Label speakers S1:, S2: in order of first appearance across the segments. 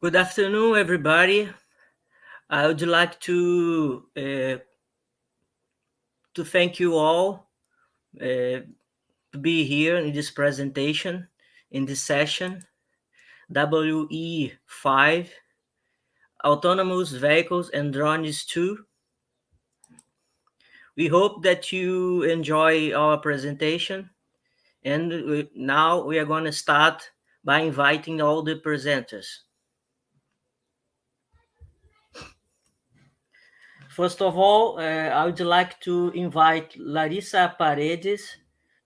S1: Good afternoon, everybody. I would like to thank you all to be here in this presentation, in this session, WE5, Autonomous Vehicles and Drones 2. We hope that you enjoy our presentation, and now we are going to start by inviting all the presenters. First of all, I would like to invite Larissa Paredes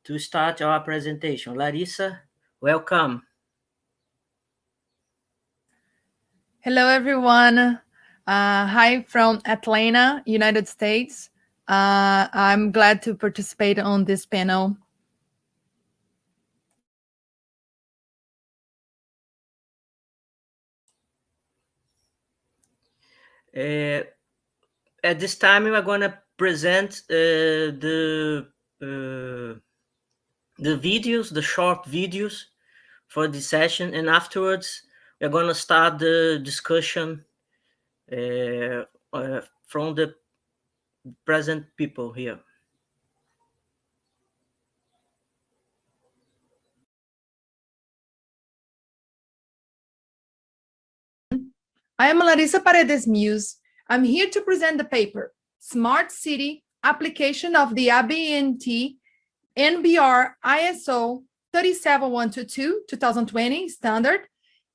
S1: to start our presentation. Larissa, welcome.
S2: Hello, everyone. Hi from Atlanta, United States. I'm glad to participate on this panel.
S1: At this time, we are going to present the videos, the short videos for the session, and afterwards, we're going to start the discussion from the present people here.
S2: I am Larissa Paredes Muse. I'm here to present the paper, Smart City Application of the ABNT NBR ISO 37122 2020 standard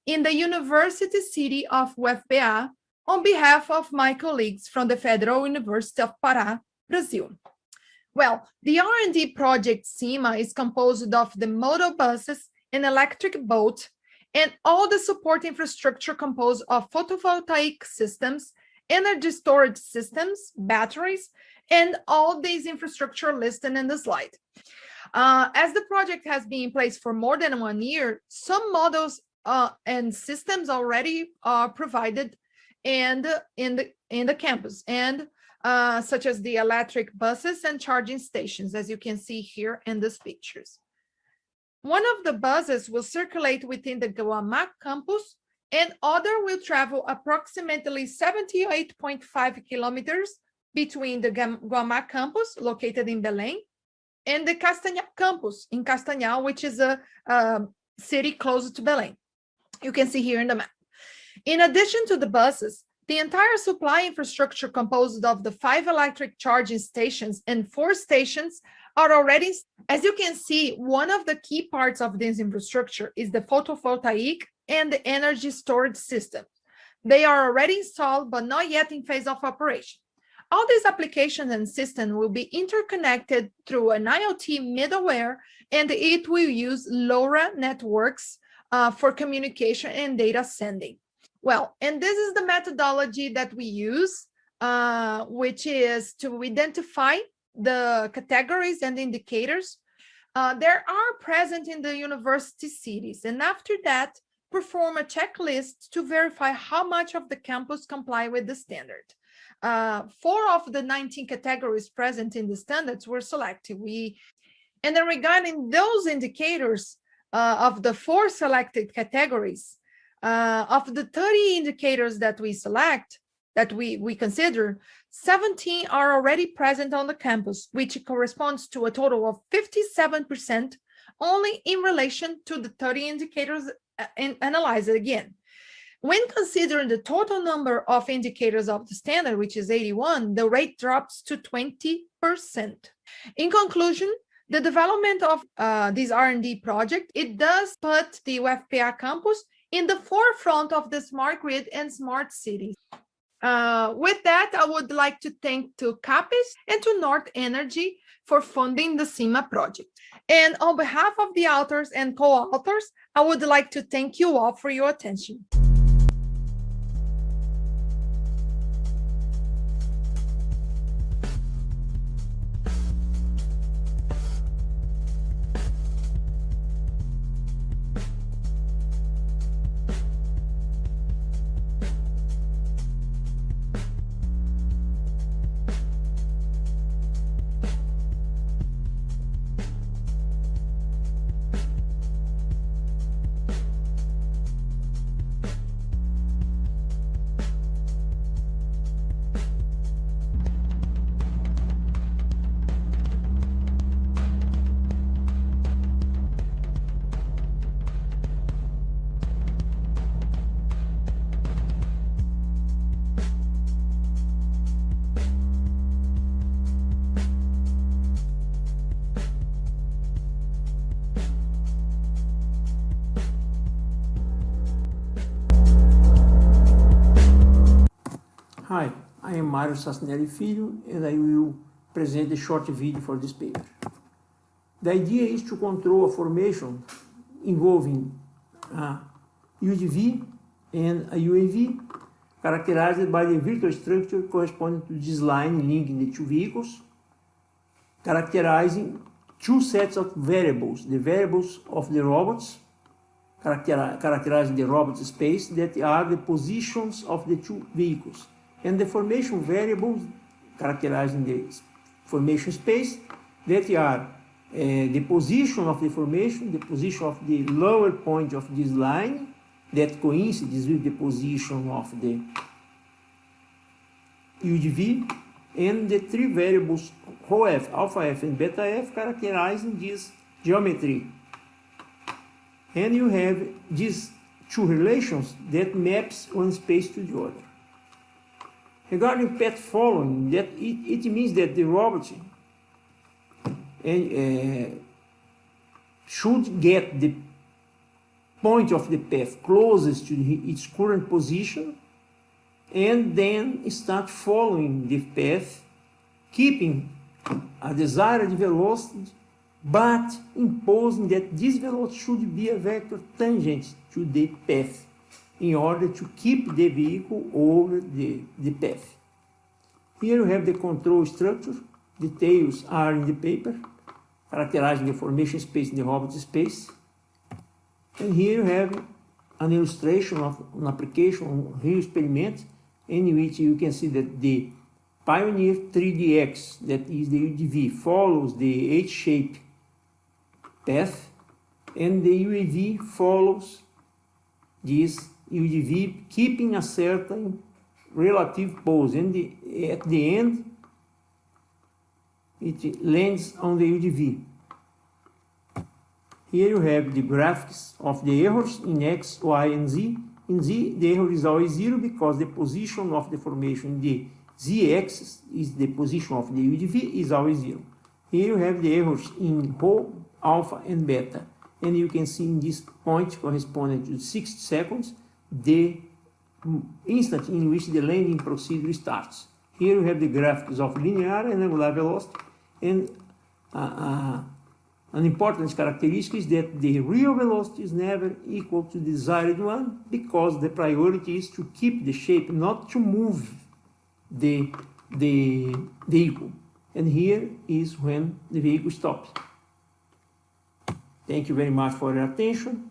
S2: in the University City of UFPA on behalf of my colleagues from the Federal University of Pará, Brazil. Well, the R&D project CIMA is composed of the model buses and electric boat and all the support infrastructure composed of photovoltaic systems, energy storage systems, batteries, and all these infrastructure listed in the slide. As the project has been in place for more than 1 year, some models and systems already are provided and in the campus, and such as the electric buses and charging stations, as you can see here in these pictures. One of the buses will circulate within the Guamá campus, and other will travel approximately 78.5 kilometers between the Guamá campus, located in Belém, and the Castanhal campus in Castanhal, which is a city close to Belém. You can see here in the map. In addition to the buses, the entire supply infrastructure composed of the 5 electric charging stations and 4 stations are already, as you can see, one of the key parts of this infrastructure is the photovoltaic and the energy storage system. They are already installed, but not yet in phase of operation. All these applications and systems will be interconnected through an IoT middleware, and it will use LoRa networks for communication and data sending. Well, and this is the methodology that we use, which is to identify the categories and indicators there are present in the university cities, and after that, perform a checklist to verify how much of the campus comply with the standard. 4 of the 19 categories present in the standards were selected. And then regarding those indicators of the 4 selected categories, of the 30 indicators that we select, that we consider, 17 are already present on the campus, which corresponds to a total of 57% only in relation to the 30 indicators analyzed again. When considering the total number of indicators of the standard, which is 81, the rate drops to 20%. In conclusion, the development of this R&D project, it does put the UFPA campus in the forefront of the smart grid and smart cities. With that, I would like to thank to CAPES and to North Energy for funding the CIMA project. And on behalf of the authors and co-authors, I would like to thank you all for your attention.
S3: Hi, I am Mario Sassinelli Filho, and I will present a short video for this paper. The idea is to control a formation involving a UGV and a UAV, characterized by the virtual structure corresponding to this line linking the two vehicles, characterizing two sets of variables, the variables of the robots, characterizing the robot space, that are the positions of the two vehicles, and the formation variables characterizing the formation space, that are the position of the formation, the position of the lower point of this line that coincides with the position of the UGV, and the three variables rho f, alpha f, and beta f characterizing this geometry. And you have these two relations that maps one space to the other. Regarding path following, that it means that the robot should get the point of the path closest to its current position, and then start following the path, keeping a desired velocity, but imposing that this velocity should be a vector tangent to the path in order to keep the vehicle over the path. Here you have the control structure. Details are in the paper, characterizing the formation space in the robot space. And here you have an illustration of an application, a real experiment, in which you can see that the Pioneer 3DX, that is the UGV, follows the H-shaped path, and the UAV follows this UGV, keeping a certain relative pose, and at the end it lands on the UGV. Here you have the graphics of the errors in X, Y, and Z. In Z, the error is always 0 because the position of the formation in the Z-axis is the position of the UGV is always 0. Here you have the errors in rho, alpha, and beta. And you can see in this point corresponding to 60 seconds, the instant in which the landing procedure starts. Here you have the graphics of linear and angular velocity, and an important characteristic is that the real velocity is never equal to the desired one, because the priority is to keep the shape, not to move the vehicle. And here is when the vehicle stops. Thank you very much for your attention.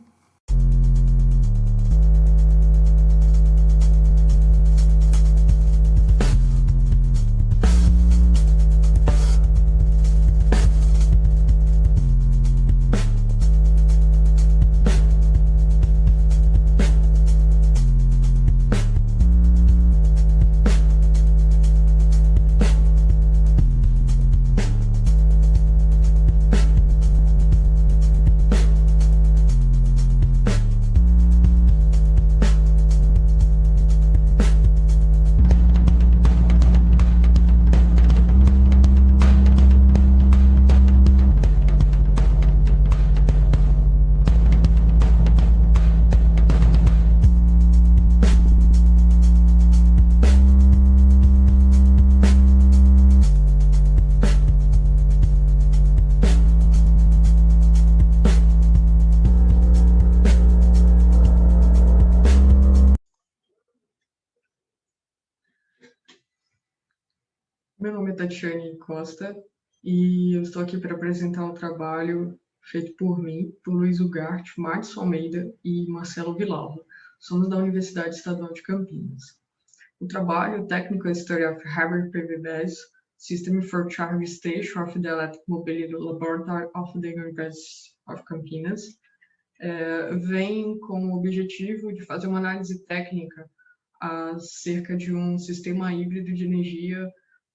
S4: Meu nome é Tatiane Costa e eu estou aqui para apresentar um trabalho feito por mim, por Luiz Ugarte, Marcos Almeida e Marcelo Villalba. Somos da Universidade Estadual de Campinas. O trabalho técnico é History of Hybrid PV-BESS, System for Charging Station of the Electric Mobility Laboratory of the University of Campinas. Vem com o objetivo de fazer uma análise técnica acerca de um sistema híbrido de energia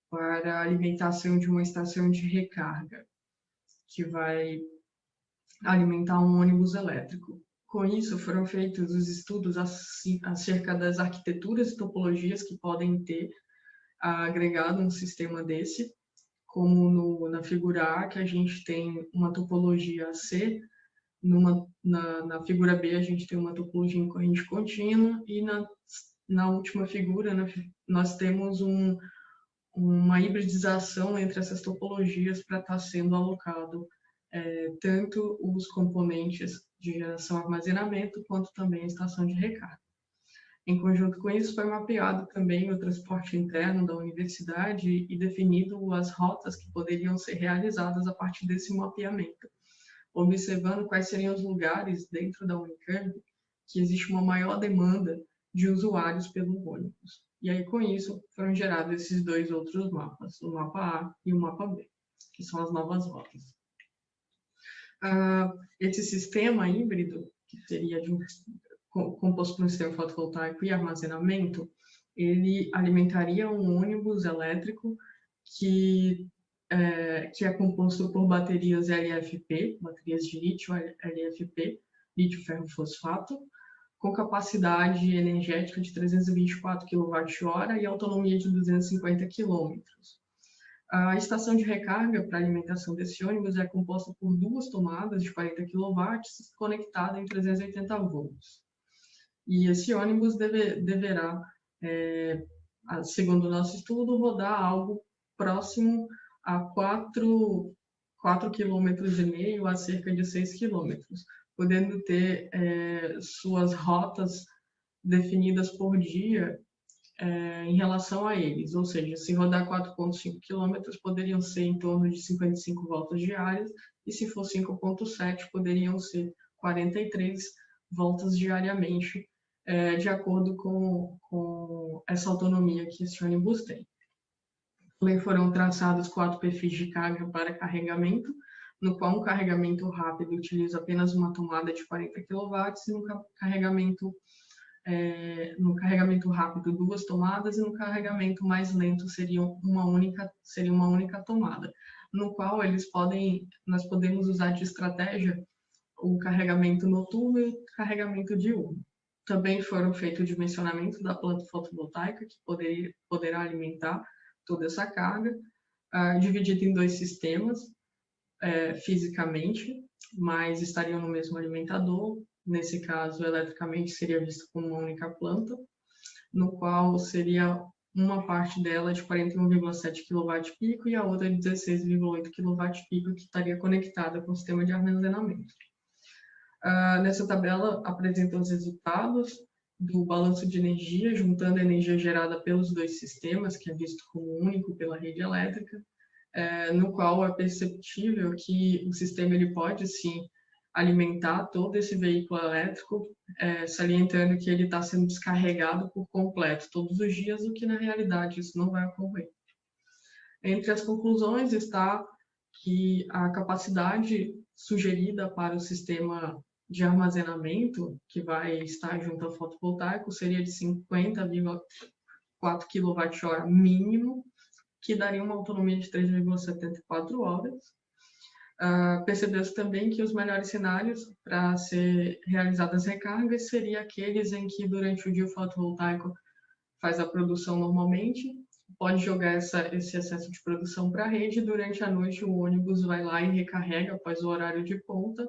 S4: para a alimentação de uma estação de recarga, que vai alimentar um ônibus elétrico. Com isso, foram feitos os estudos acerca das arquiteturas e topologias que podem ter agregado um sistema desse, como na figura A, que a gente tem uma topologia C, na figura B a gente tem uma topologia em corrente contínua, e na última figura, nós temos uma hibridização entre essas topologias para estar sendo alocado tanto os componentes de geração e armazenamento, quanto também a estação de recarga. Em conjunto com isso, foi mapeado também o transporte interno da universidade e definido as rotas que poderiam ser realizadas a partir desse mapeamento, observando quais seriam os lugares dentro da Unicamp que existe uma maior demanda de usuários pelo ônibus. E aí, com isso, foram gerados esses dois outros mapas, o mapa A e o mapa B, que são as novas rotas. Esse sistema híbrido, que seria composto por um sistema fotovoltaico e armazenamento, ele alimentaria um ônibus elétrico que é composto por baterias LFP, baterias de lítio LFP, lítio-ferro-fosfato, com capacidade energética de 324 kWh e autonomia de 250 km. A estação de recarga para alimentação desse ônibus é composta por duas tomadas de 40 kW conectadas em 380 volts. E esse ônibus deverá, segundo o nosso estudo, rodar algo próximo a 4,5 km a cerca de 6 km, podendo ter suas rotas definidas por dia em relação a eles, ou seja, se rodar 4,5 km, poderiam ser em torno de 55 voltas diárias, e se for 5,7, poderiam ser 43 voltas diariamente, de acordo com essa autonomia que esse ônibus tem. Também foram traçados 4 perfis de carga para carregamento, no qual um carregamento rápido utiliza apenas uma tomada de 40 kW, e no carregamento rápido 2 tomadas, e no carregamento mais lento seria uma única tomada, no qual nós podemos usar de estratégia o carregamento noturno e o carregamento diurno. Também foram feito o dimensionamento da planta fotovoltaica, que poderá alimentar toda essa carga, dividida em 2 sistemas, fisicamente, mas estariam no mesmo alimentador. Nesse caso, eletricamente, seria visto como uma única planta, no qual seria uma parte dela de 41,7 kWp e a outra de 16,8 kWp, que estaria conectada com o sistema de armazenamento. Nessa tabela, apresenta os resultados do balanço de energia, juntando a energia gerada pelos 2 sistemas, que é visto como único pela rede elétrica, no qual é perceptível que o sistema ele pode, sim, alimentar todo esse veículo elétrico, salientando que ele está sendo descarregado por completo todos os dias, o que, na realidade, isso não vai ocorrer. Entre as conclusões está que a capacidade sugerida para o sistema de armazenamento, que vai estar junto ao fotovoltaico, seria de 50,4 kWh mínimo, que daria uma autonomia de 3,74 horas. Percebeu-se também que os melhores cenários para ser realizadas recargas seriam aqueles em que durante o dia o fotovoltaico faz a produção normalmente, pode jogar esse excesso de produção para a rede, e durante a noite o ônibus vai lá e recarrega após o horário de ponta,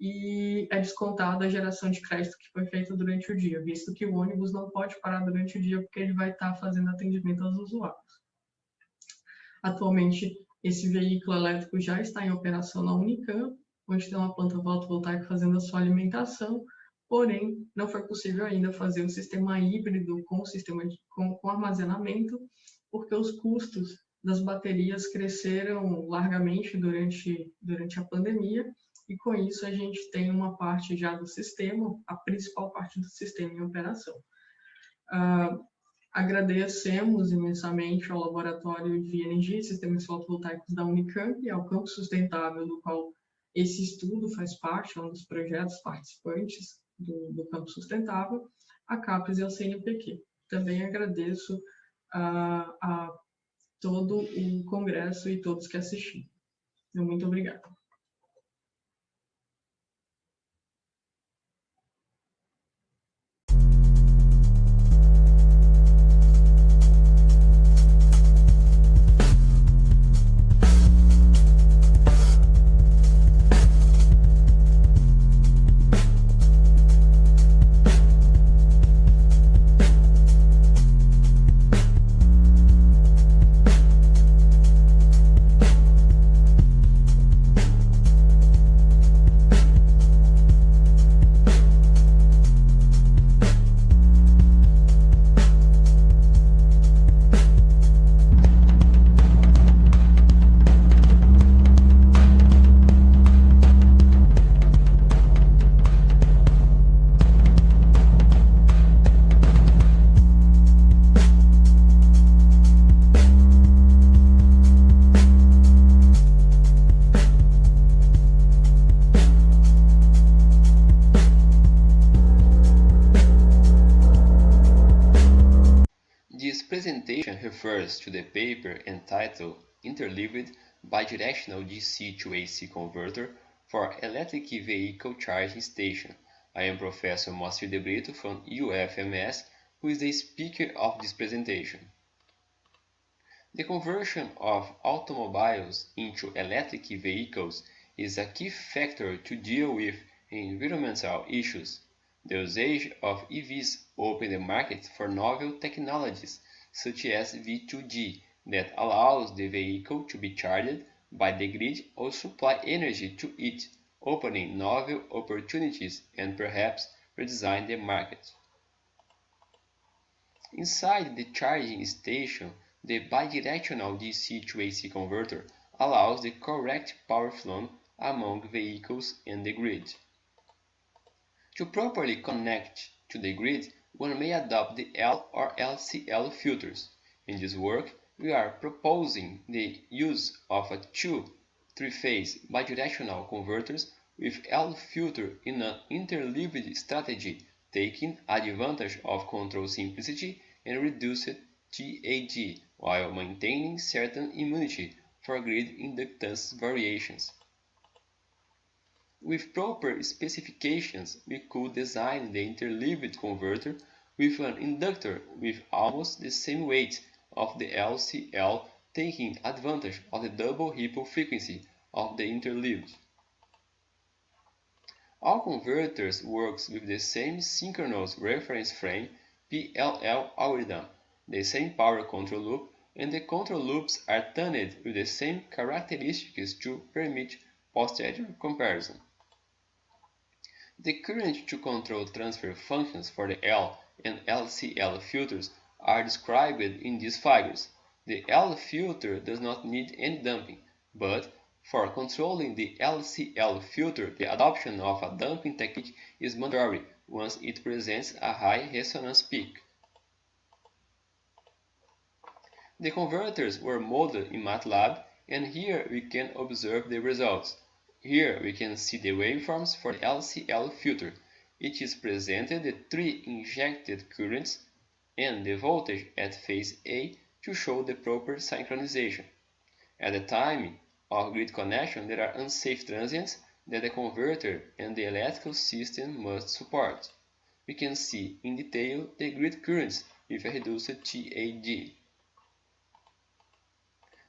S4: e é descontada a geração de crédito que foi feita durante o dia, visto que o ônibus não pode parar durante o dia porque ele vai estar fazendo atendimento aos usuários. Atualmente, esse veículo elétrico já está em operação na Unicamp, onde tem uma planta fotovoltaica fazendo a sua alimentação, porém, não foi possível ainda fazer um sistema híbrido com armazenamento, porque os custos das baterias cresceram largamente durante a pandemia, e com isso a gente tem uma parte já do sistema, a principal parte do sistema em operação. Agradecemos imensamente ao Laboratório de Energia e Sistemas Fotovoltaicos da Unicamp e ao Campo Sustentável, do qual esse estudo faz parte, é um dos projetos participantes do Campo Sustentável, a CAPES e ao CNPq. Também agradeço a todo o congresso e todos que assistiram. Muito obrigada.
S5: presentation refers to the paper entitled Interleaved Bidirectional DC to AC Converter for Electric Vehicle Charging Station. I am Professor Moacir de Brito from UFMS, who is the speaker of this presentation. The conversion of automobiles into electric vehicles is a key factor to deal with environmental issues. The usage of EVs opened the market for novel technologies such as V2G that allows the vehicle to be charged by the grid or supply energy to it, opening novel opportunities and perhaps redesign the market. Inside the charging station, the bidirectional DC to AC converter allows the correct power flow among vehicles and the grid. To properly connect to the grid, one may adopt the L or LCL filters. In this work, we are proposing the use of a two three-phase bidirectional converters with L filter in an interleaved strategy, taking advantage of control simplicity and reduced TAG, while maintaining certain immunity for grid inductance variations. With proper specifications, we could design the interleaved converter with an inductor with almost the same weight of the LCL, taking advantage of the double ripple frequency of the interleaved. All converters work with the same synchronous reference frame PLL algorithm, the same power control loop, and the control loops are tuned with the same characteristics to permit posterior comparison. The current to control transfer functions for the L and LCL filters are described in these figures. The L filter does not need any damping, but for controlling the LCL filter, the adoption of a damping technique is mandatory once it presents a high resonance peak. The converters were modeled in MATLAB, and here we can observe the results. Here we can see the waveforms for the LCL filter. It is presented the three injected currents and the voltage at phase A to show the proper synchronization. At the time of grid connection, there are unsafe transients that the converter and the electrical system must support. We can see in detail the grid currents with a reduced TAG.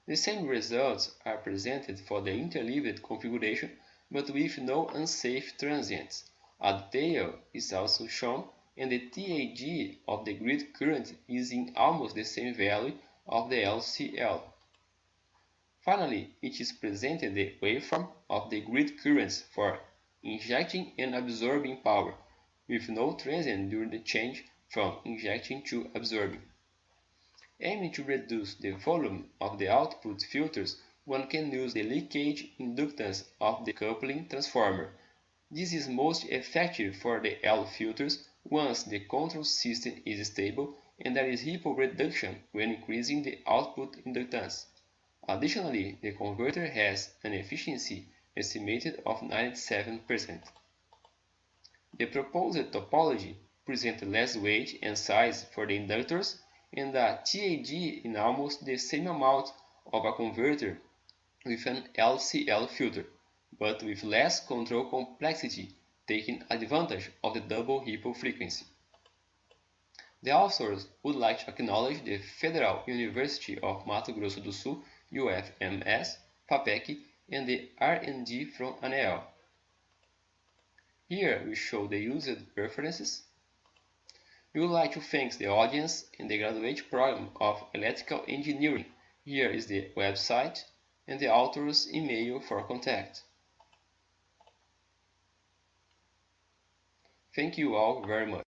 S5: The same results are presented for the interleaved configuration, but with no unsafe transients. A detail is also shown, and the TAG of the grid current is in almost the same value of the LCL. Finally, it is presented the waveform of the grid currents for injecting and absorbing power, with no transient during the change from injecting to absorbing. Aiming to reduce the volume of the output filters, one can use the leakage inductance of the coupling transformer. This is most effective for the L filters once the control system is stable and there is ripple reduction when increasing the output inductance. Additionally, the converter has an efficiency estimated of 97%. The proposed topology presents less weight and size for the inductors and a TAG in almost the same amount of a converter with an LCL filter, but with less control complexity, taking advantage of the double ripple frequency. The authors would like to acknowledge the Federal University of Mato Grosso do Sul, UFMS, Pacheco, and the R&D from ANEEL. Here we show the used references. We would like to thank the audience and the graduate program of Electrical Engineering. Here is the website and the author's email for contact. Thank you all very much.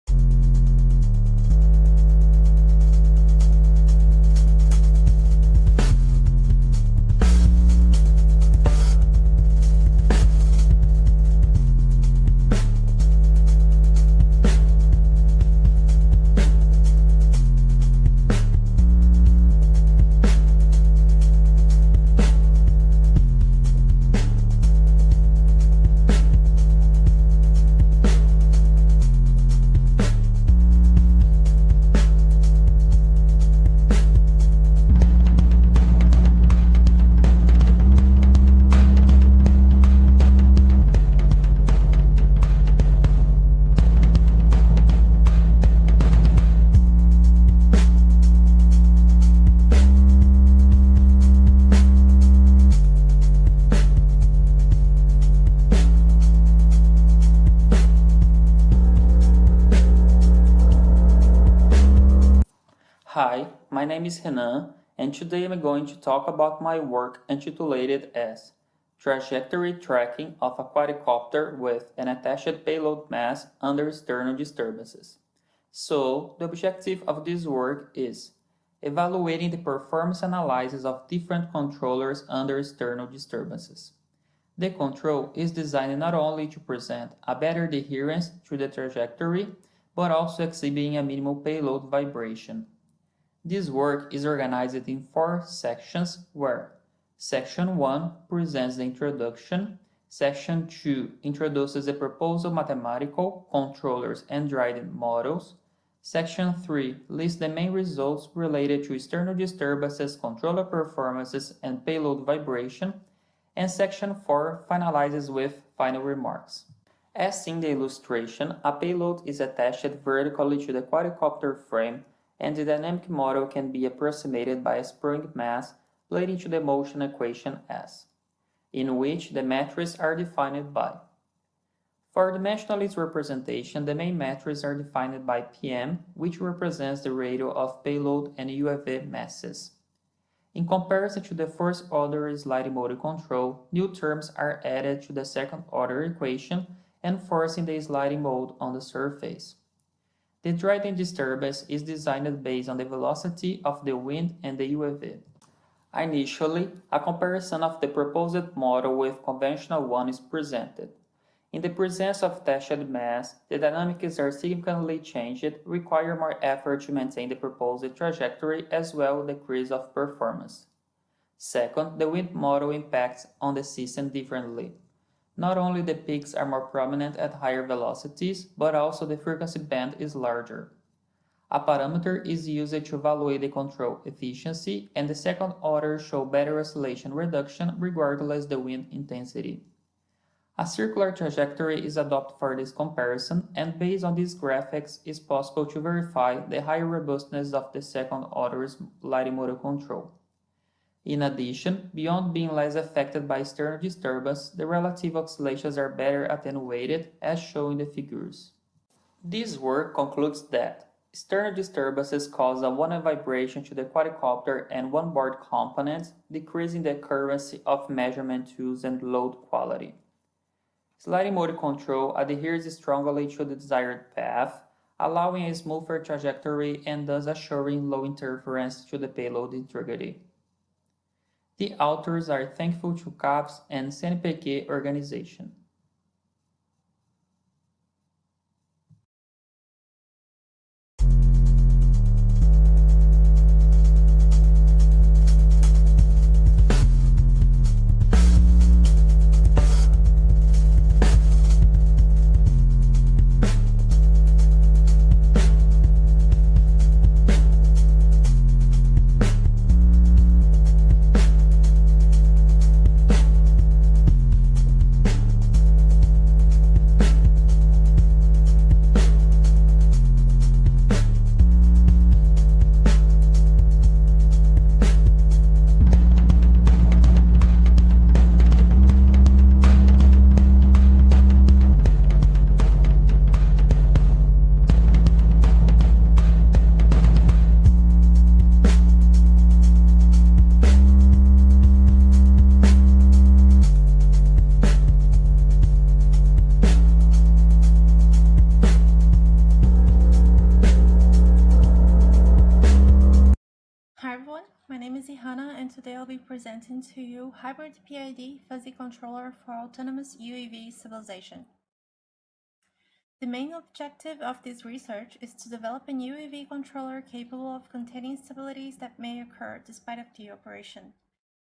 S6: my name is Renan, and today I'm going to talk about my work intitulated as Trajectory Tracking of a Quadcopter with an Attached Payload Mass Under External Disturbances. So, the objective of this work is evaluating the performance analysis of different controllers under external disturbances. The control is designed not only to present a better adherence to the trajectory, but also exhibiting a minimal payload vibration. This work is organized in 4 sections where Section 1 presents the introduction, Section 2 introduces the proposed mathematical, controllers, and dryden models, Section 3 lists the main results related to external disturbances, controller performances, and payload vibration, and Section 4 finalizes with final remarks. As in the illustration, a payload is attached vertically to the quadcopter frame, and the dynamic model can be approximated by a spring mass leading to the motion equation S, in which the metrics are defined by. For dimensionalist representation, the main metrics are defined by PM, which represents the ratio of payload and UAV masses. In comparison to the first order sliding mode control, new terms are added to the second order equation, enforcing the sliding mode on the surface. The dryden disturbance is designed based on the velocity of the wind and the UAV. Initially, a comparison of the proposed model with conventional one is presented. In the presence of attached mass, the dynamics are significantly changed, require more effort to maintain the proposed trajectory as well as decrease of performance. Second, the wind model impacts on the system differently. Not only the peaks are more prominent at higher velocities, but also the frequency band is larger. A parameter is used to evaluate the control efficiency, and the second order show better oscillation reduction regardless the wind intensity. A circular trajectory is adopted for this comparison, and based on these graphics, it's possible to verify the higher robustness of the second order's sliding model control. In addition, beyond being less affected by external disturbance, the relative oscillations are better attenuated, as shown in the figures. This work concludes that external disturbances cause a one vibration to the quadcopter and one board components, decreasing the accuracy of measurement tools and load quality. Sliding mode control adheres strongly to the desired path, allowing a smoother trajectory and thus assuring low interference to the payload integrity. The authors are thankful to CAPS and CNPq organization.
S7: And today I'll be presenting to you Hybrid PID Fuzzy Controller for Autonomous UAV Civilization. The main objective of this research is to develop a UAV controller capable of containing instabilities that may occur despite of the operation.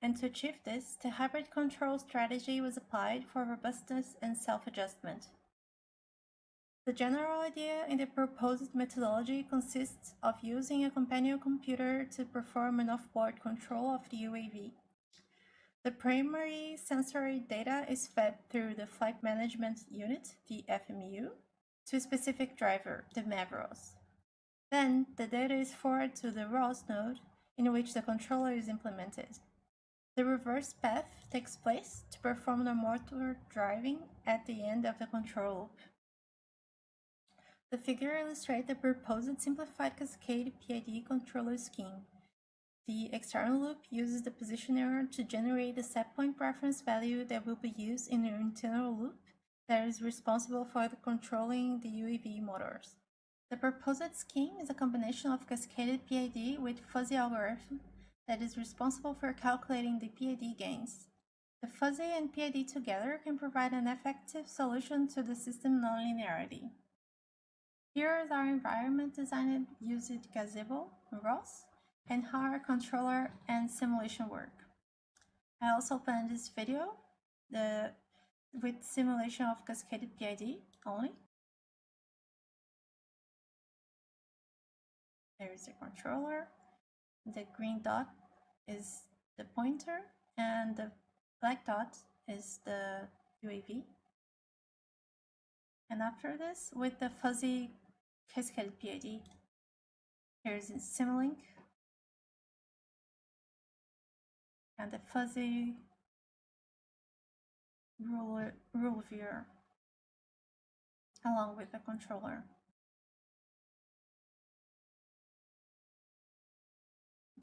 S7: And to achieve this, the hybrid control strategy was applied for robustness and self-adjustment. The general idea in the proposed methodology consists of using a companion computer to perform an off-board control of the UAV. The primary sensory data is fed through the Flight Management Unit, the FMU, to a specific driver, the MAVROS. Then, the data is forwarded to the ROS node, in which the controller is implemented. The reverse path takes place to perform the motor driving at the end of the control loop. The figure illustrates the proposed simplified cascade PID controller scheme, The external loop uses the position error to generate the set point reference value that will be used in your internal loop that is responsible for controlling the UAV motors. The proposed scheme is a combination of cascaded PID with fuzzy algorithm that is responsible for calculating the PID gains. The fuzzy and PID together can provide an effective solution to the system nonlinearity. Here is our environment designed using Gazebo, ROS, and how our controller and simulation work. I also planned this video with simulation of cascaded PID only. There is the controller. The green dot is the pointer, and the black dot is the UAV. And after this, with the fuzzy cascaded PID, here's the Simulink and the fuzzy rule viewer along with the controller.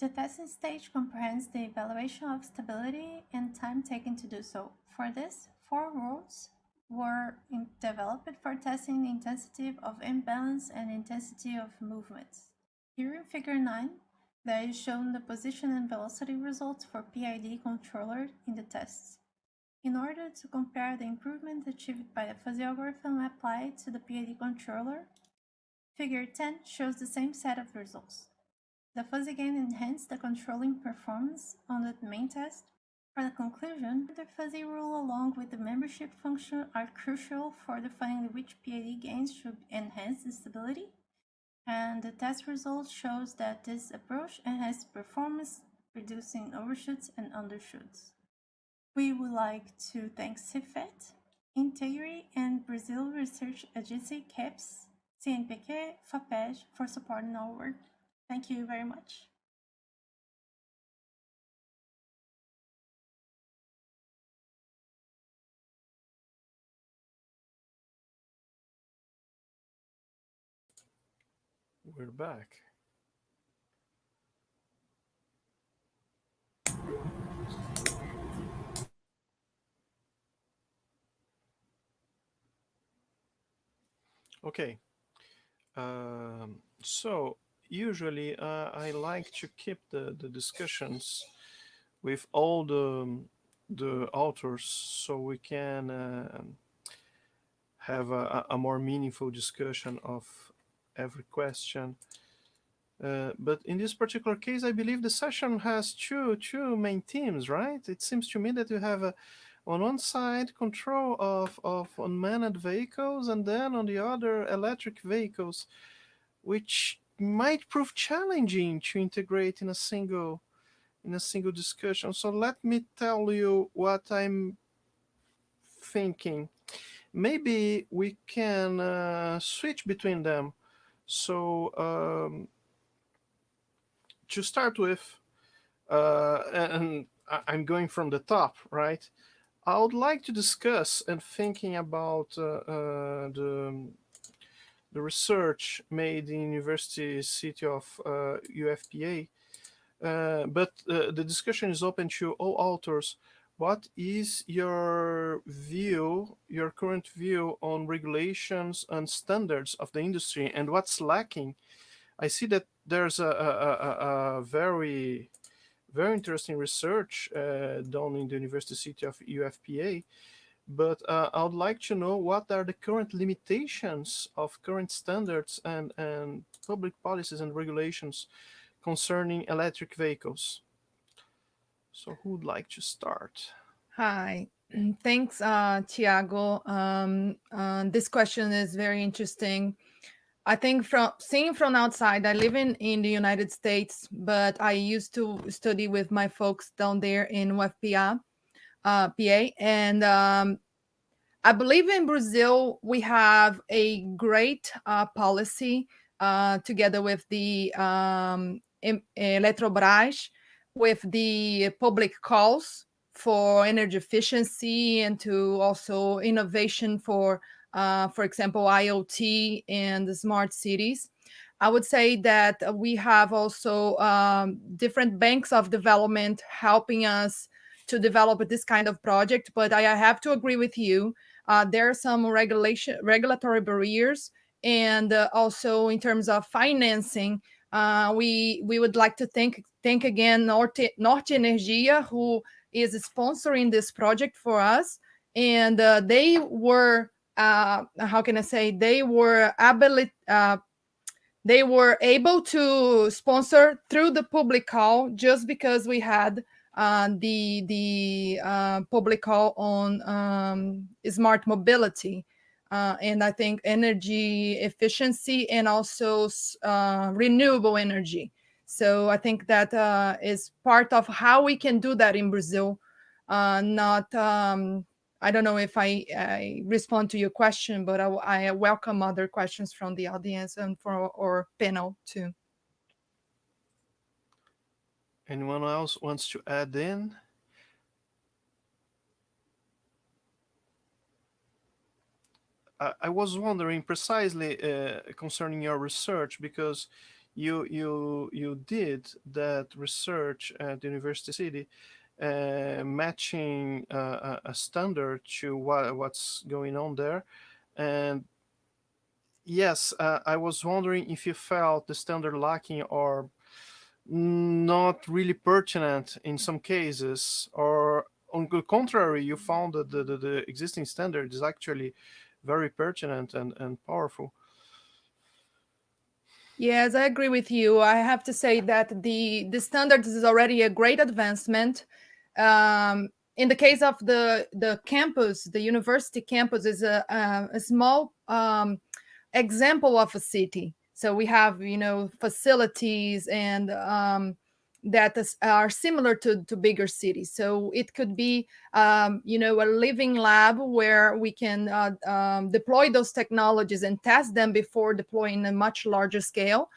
S7: The testing stage comprehends the evaluation of stability and time taken to do so. For this, 4 routes were developed for testing the intensity of imbalance and intensity of movements. Here in Figure 9, there is shown the position and velocity results for PID controller in the tests. In order to compare the improvement achieved by the fuzzy algorithm applied to the PID controller, Figure 10 shows the same set of results. The fuzzy gain enhanced the controlling performance on the main test. For the conclusion, the fuzzy rule along with the membership function are crucial for defining which PID gains should enhance the stability, and the test result shows that this approach enhances performance, reducing overshoots and undershoots. We would like to thank CEFET, Integrity, and Brazil Research Agency CAPES, CNPq, FAPEJ for supporting our work. Thank you very much.
S8: We're back. Okay. So usually I like to keep the discussions with all the authors so we can have a more meaningful discussion of every question. But in this particular case, I believe the session has two main themes, right? It seems to me that you have on one side control of unmanned vehicles, and then on the other electric vehicles, which might prove challenging to integrate in a single discussion. So let me tell you what I'm thinking. Maybe we can switch between them. So to start with, and I'm going from the top, right? I would like to discuss and thinking about the research made in University City of UFPA, but the discussion is open to all authors. What is your view, your current view on regulations and standards of the industry, and what's lacking? I see that there's a very interesting research done in the University City of UFPA, but I would like to know what are the current limitations of current standards and public policies and regulations concerning electric vehicles. So who would like to start?
S2: Hi, thanks, Thiago. This question is very interesting. I think from seeing from outside, I live in the United States, but I used to study with my folks down there in UFPA, PA, and I believe in Brazil we have a great policy together with the Eletrobras, with the public calls for energy efficiency and to also innovation for example, IoT and the smart cities. I would say that we have also different banks of development helping us to develop this kind of project. But I have to agree with you. There are some regulatory barriers, and also in terms of financing, we would like to thank again Norte Energia, who is sponsoring this project for us, and they were how can I say, they were able to sponsor through the public call, just because we had the public call on smart mobility, and I think energy efficiency, and also renewable energy. So I think that is part of how we can do that in Brazil. Not I don't know if I respond to your question, but I welcome other questions from the audience and for our panel too.
S8: Anyone else wants to add in? I was wondering precisely concerning your research, because you did that research at the University City, matching a standard to what's going on there. And yes, I was wondering if you felt the standard lacking or not really pertinent in some cases, or on the contrary, you found that the existing standard is actually very pertinent and powerful.
S2: Yes, I agree with you. I have to say that the standards is already a great advancement. In the case of the campus, the university campus is a small example of a city. So we have, facilities and that are similar to bigger cities. So it could be, a living lab where we can deploy those technologies and test them before deploying a much larger scale.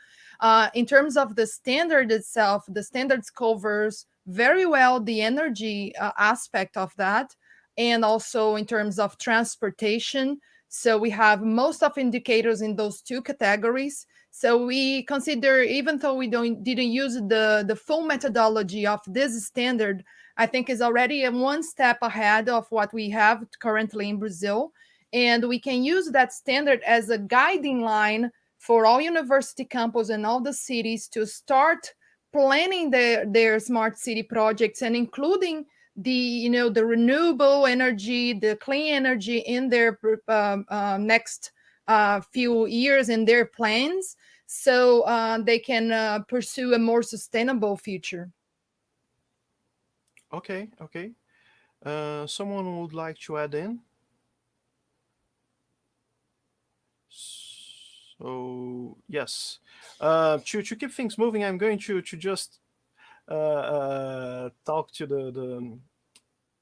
S2: In terms of the standard itself, the standards covers very well the energy aspect of that, and also in terms of transportation. So we have most of indicators in those two categories. So we consider, even though we didn't use the full methodology of this standard, I think is already one step ahead of what we have currently in Brazil. And we can use that standard as a guiding line for all university campus and all the cities to start planning their smart city projects, and including the renewable energy, the clean energy in their next few years in their plans, so they can pursue a more sustainable future.
S8: Okay. Someone would like to add in? So yes, to keep things moving, I'm going to just talk to the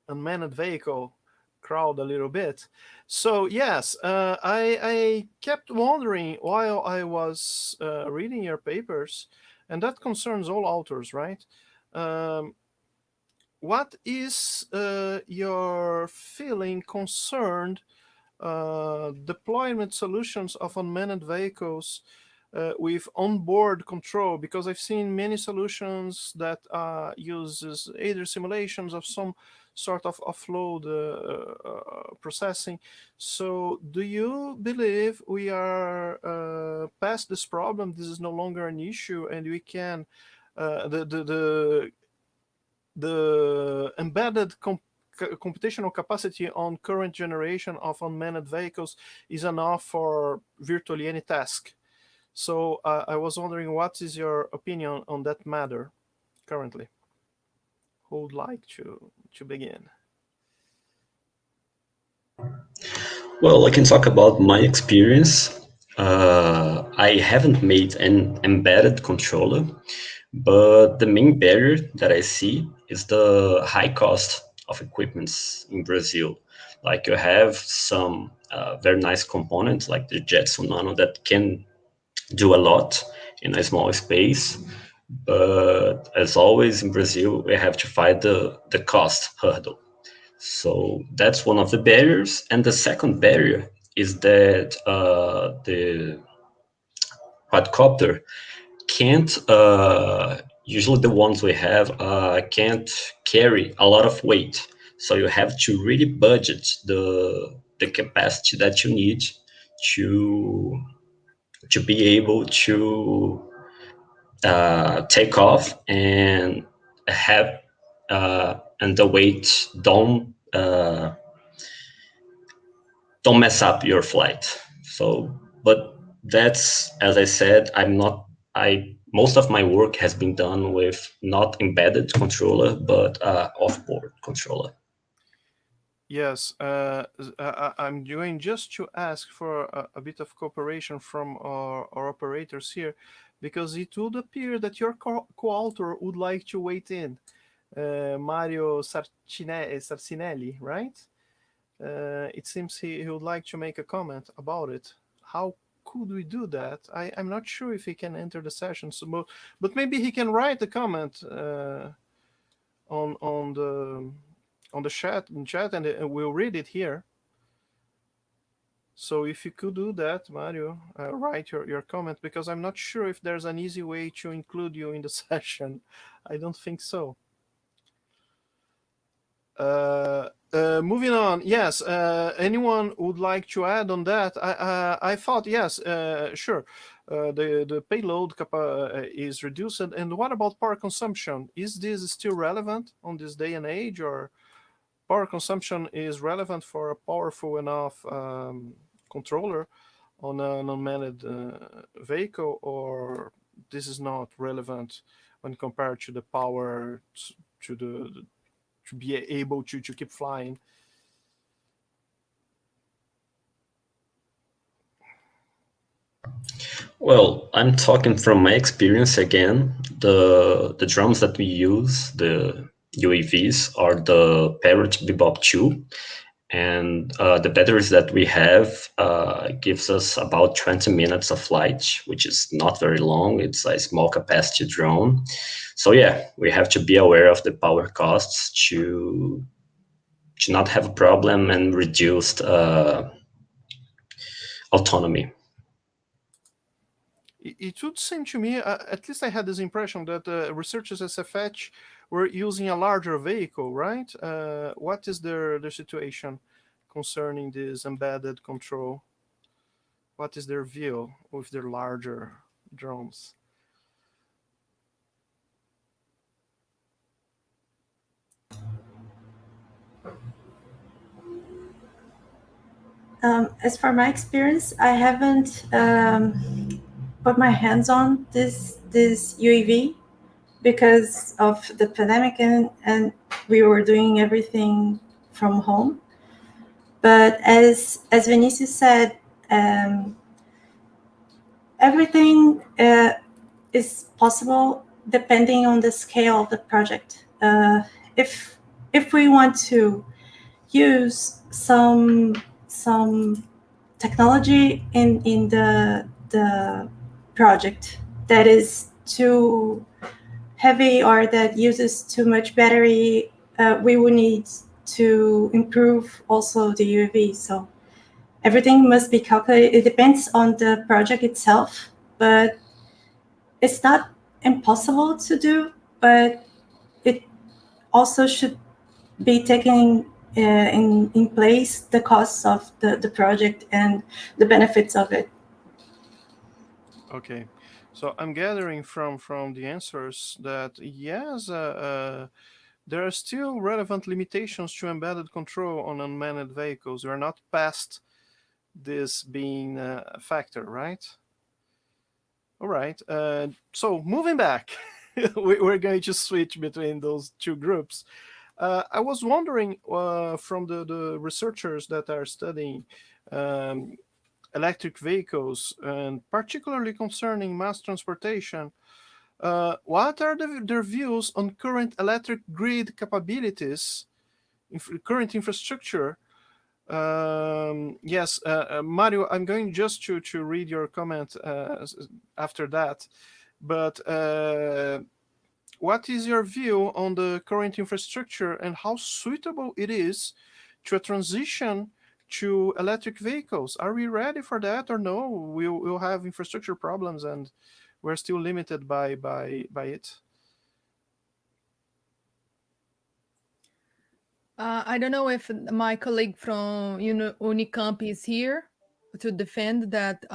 S8: unmanned vehicle crowd a little bit. So yes, I kept wondering while I was reading your papers, and that concerns all authors, right? What is your feeling concerned deployment solutions of unmanned vehicles with onboard control? Because I've seen many solutions that uses either simulations of some sort of offload processing. So do you believe we are past this problem? This is no longer an issue, and we can the embedded computational capacity on current generation of unmanned vehicles is enough for virtually any task. So I was wondering, what is your opinion on that matter currently? Who would like to begin?
S9: Well, I can talk about my experience. I haven't made an embedded controller, but the main barrier that I see is the high cost of equipments in Brazil. Like, you have some very nice components like the Jetson Nano that can do a lot in a small space, but as always in Brazil, we have to fight the cost hurdle. So that's one of the barriers. And the second barrier is that quadcopter can't, usually the ones we have can't carry a lot of weight. So you have to really budget the capacity that you need to be able to take off and have and the weight don't mess up your flight. So, but that's, as I said, most of my work has been done with not embedded controller, but off-board controller.
S8: Yes, I'm going just to ask for a bit of cooperation from our operators here, because it would appear that your co-author would like to weigh in, Mario Sarcinelli, right? It seems he would like to make a comment about it. How could we do that? I'm not sure if he can enter the session, so, but maybe he can write a comment on the chat, and we'll read it here. So if you could do that, Mario, write your comment, because I'm not sure if there's an easy way to include you in the session. I don't think so. Moving on, yes, anyone would like to add on that? I thought, yes, sure. The payload is reduced, and what about power consumption? Is this still relevant on this day and age, or power consumption is relevant for a powerful enough controller on an unmanned vehicle, or this is not relevant when compared to the power to be able to keep flying?
S9: Well, I'm talking from my experience again. The drones that we use, the UAVs, are the Parrot B.2, and the batteries that we have gives us about 20 minutes of flight, which is not very long. It's a small capacity drone. So yeah, we have to be aware of the power costs to not have a problem and reduced autonomy.
S8: It would seem to me, at least I had this impression, that researchers at CEFET were using a larger vehicle, right? What is their situation concerning this embedded control? What is their view with their larger drones?
S7: As for my experience, I haven't put my hands on this UAV because of the pandemic, and we were doing everything from home. But as Vinícius said, everything is possible depending on the scale of the project. If we want to use some technology in the project that is too heavy or that uses too much battery, we will need to improve also the UAV. So everything must be calculated. It depends on the project itself, but it's not impossible to do, but it also should be taken in place the costs of the project and the benefits of it.
S8: Okay, so I'm gathering from the answers that yes, there are still relevant limitations to embedded control on unmanned vehicles. We're not past this being a factor, right? All right, so moving back, we're going to switch between those two groups. I was wondering from the researchers that are studying electric vehicles, and particularly concerning mass transportation, what are their views on current electric grid capabilities, current infrastructure? Yes, Mario, I'm going just to read your comment after that, but what is your view on the current infrastructure and how suitable it is to a transition to electric vehicles. Are we ready for that or no? We'll have infrastructure problems and we're still limited by it.
S2: I don't know if my colleague from Unicamp is here to defend that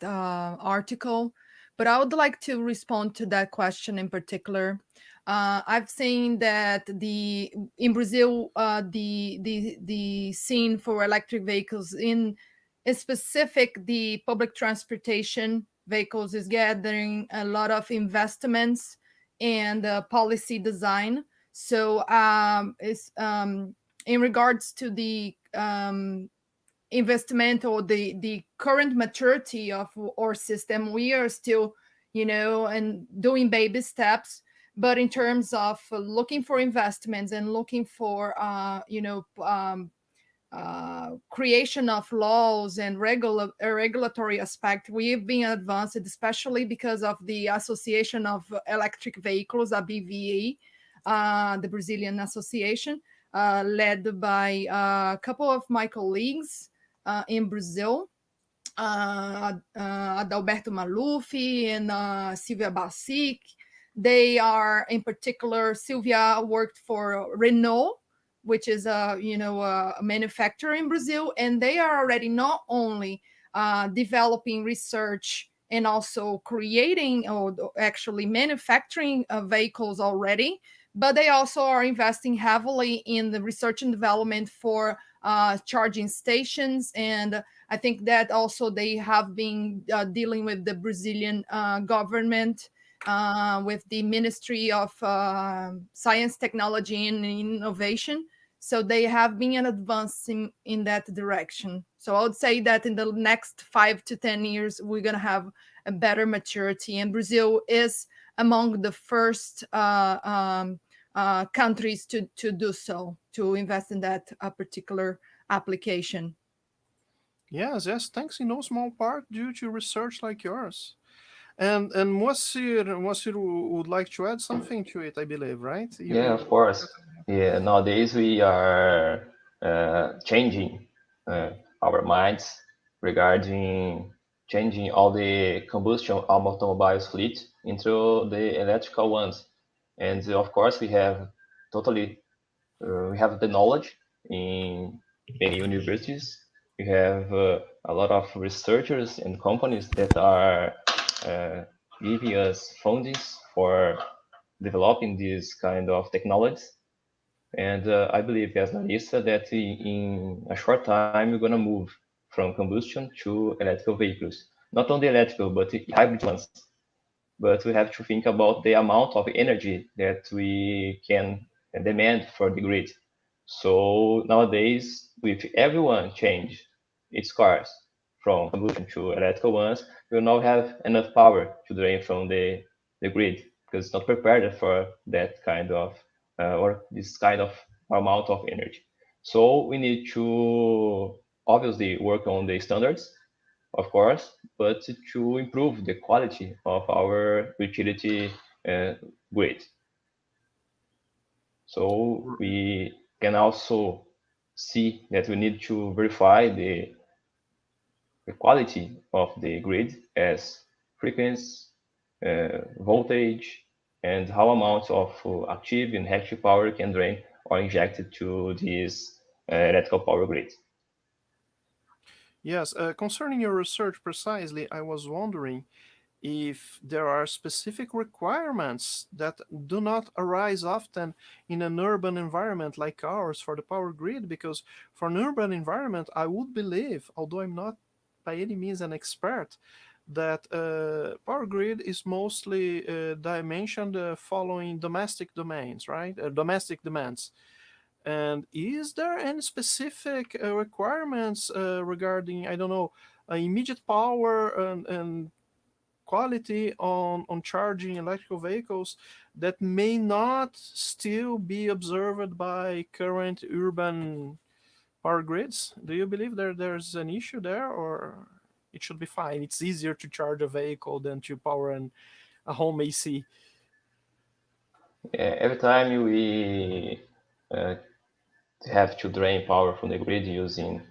S2: article, but I would like to respond to that question in particular. I've seen that in Brazil, the scene for electric vehicles in specific the public transportation vehicles is gathering a lot of investments and policy design. So in regards to the investment or the current maturity of our system, we are still, and doing baby steps. But in terms of looking for investments and looking for, creation of laws and regulatory aspect, we've been advanced, especially because of the Association of Electric Vehicles, ABVA, the Brazilian association, led by a couple of my colleagues in Brazil, Adalberto Maluf and Silvia Basic. They are, in particular, Silvia worked for Renault, which is a manufacturer in Brazil, and they are already not only developing research and also creating or actually manufacturing vehicles already, but they also are investing heavily in the research and development for charging stations. And I think that also they have been dealing with the Brazilian government, with the Ministry of Science, Technology, and Innovation. So they have been advancing in that direction. So I would say that in the next 5 to 10 years, we're going to have a better maturity. And Brazil is among the first countries to do so, to invest in that particular application.
S8: Yes, thanks in no small part due to research like yours. And Moacir would like to add something to it, I believe, right?
S10: Yeah, of course. Yeah, nowadays we are changing our minds regarding changing all the combustion automobiles fleet into the electrical ones. And of course, we have we have the knowledge in many universities. We have a lot of researchers and companies that are giving us fundings for developing this kind of technologies. And I believe, as Larissa, that in a short time, we're going to move from combustion to electrical vehicles. Not only electrical, but hybrid ones. But we have to think about the amount of energy that we can demand for the grid. So nowadays, with everyone change its cars from combustion to electrical ones, we will not have enough power to drain from the grid, because it's not prepared for that kind of or this kind of amount of energy. So we need to obviously work on the standards, of course, but to improve the quality of our utility grid. So we can also see that we need to verify the quality of the grid as frequency, voltage, and how amount of active and reactive power can drain or injected to this electrical power grid.
S8: Yes, concerning your research precisely, I was wondering if there are specific requirements that do not arise often in an urban environment like ours for the power grid, because for an urban environment, I would believe, although I'm not by any means an expert, that power grid is mostly dimensioned following domestic domains, right? Domestic demands. And is there any specific requirements regarding, I don't know, immediate power and quality on charging electrical vehicles that may not still be observed by current urban power grids? Do you believe there's an issue there, or it should be fine? It's easier to charge a vehicle than to power a home AC.
S10: Every time we have to drain power from the grid using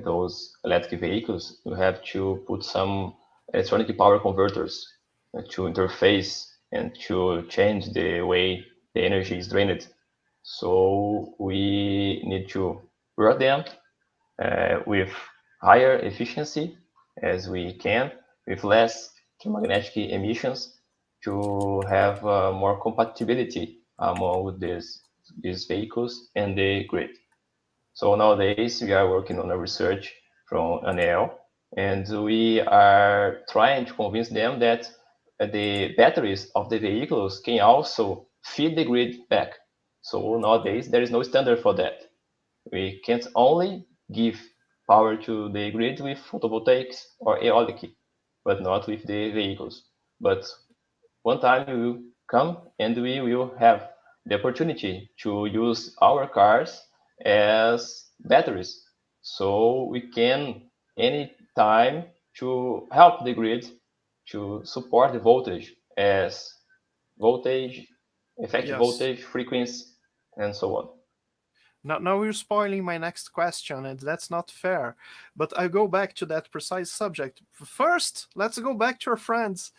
S10: those electric vehicles, you have to put some electronic power converters to interface and to change the way the energy is drained. So we need to run them with higher efficiency as we can, with less magnetic emissions, to have more compatibility among these vehicles and the grid. So nowadays we are working on a research from NL, and we are trying to convince them that the batteries of the vehicles can also feed the grid back. So nowadays there is no standard for that. We can't only give power to the grid with photovoltaics or aeolic, but not with the vehicles. But one time we will come and we will have the opportunity to use our cars as batteries. So we can any time to help the grid to support the voltage as voltage, effective voltage, frequency, and so on.
S8: Now you're spoiling my next question, and that's not fair. But I go back to that precise subject. First, let's go back to our friends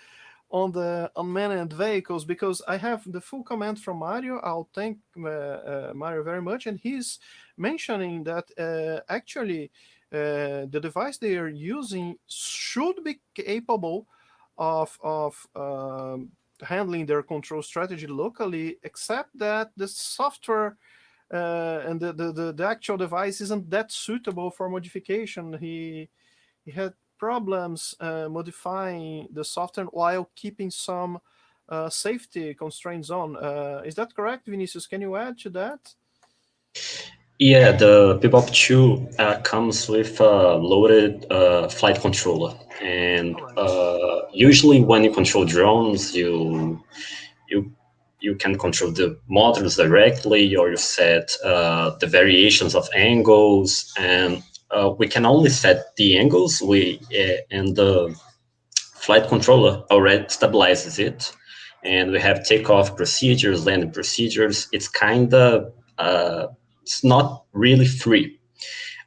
S8: on the unmanned vehicles, because I have the full comment from Mario. I'll thank Mario very much, and he's mentioning that actually the device they are using should be capable of handling their control strategy locally, except that the software and the actual device isn't that suitable for modification. He had problems modifying the software while keeping some safety constraints on. Is that correct, Vinícius? Can you add to that?
S9: Yeah, the Bebop 2 comes with a loaded flight controller, and usually when you control drones, you can control the models directly, or you set the variations of angles, and we can only set the angles. And the flight controller already stabilizes it, and we have takeoff procedures, landing procedures. It's kind of it's not really free.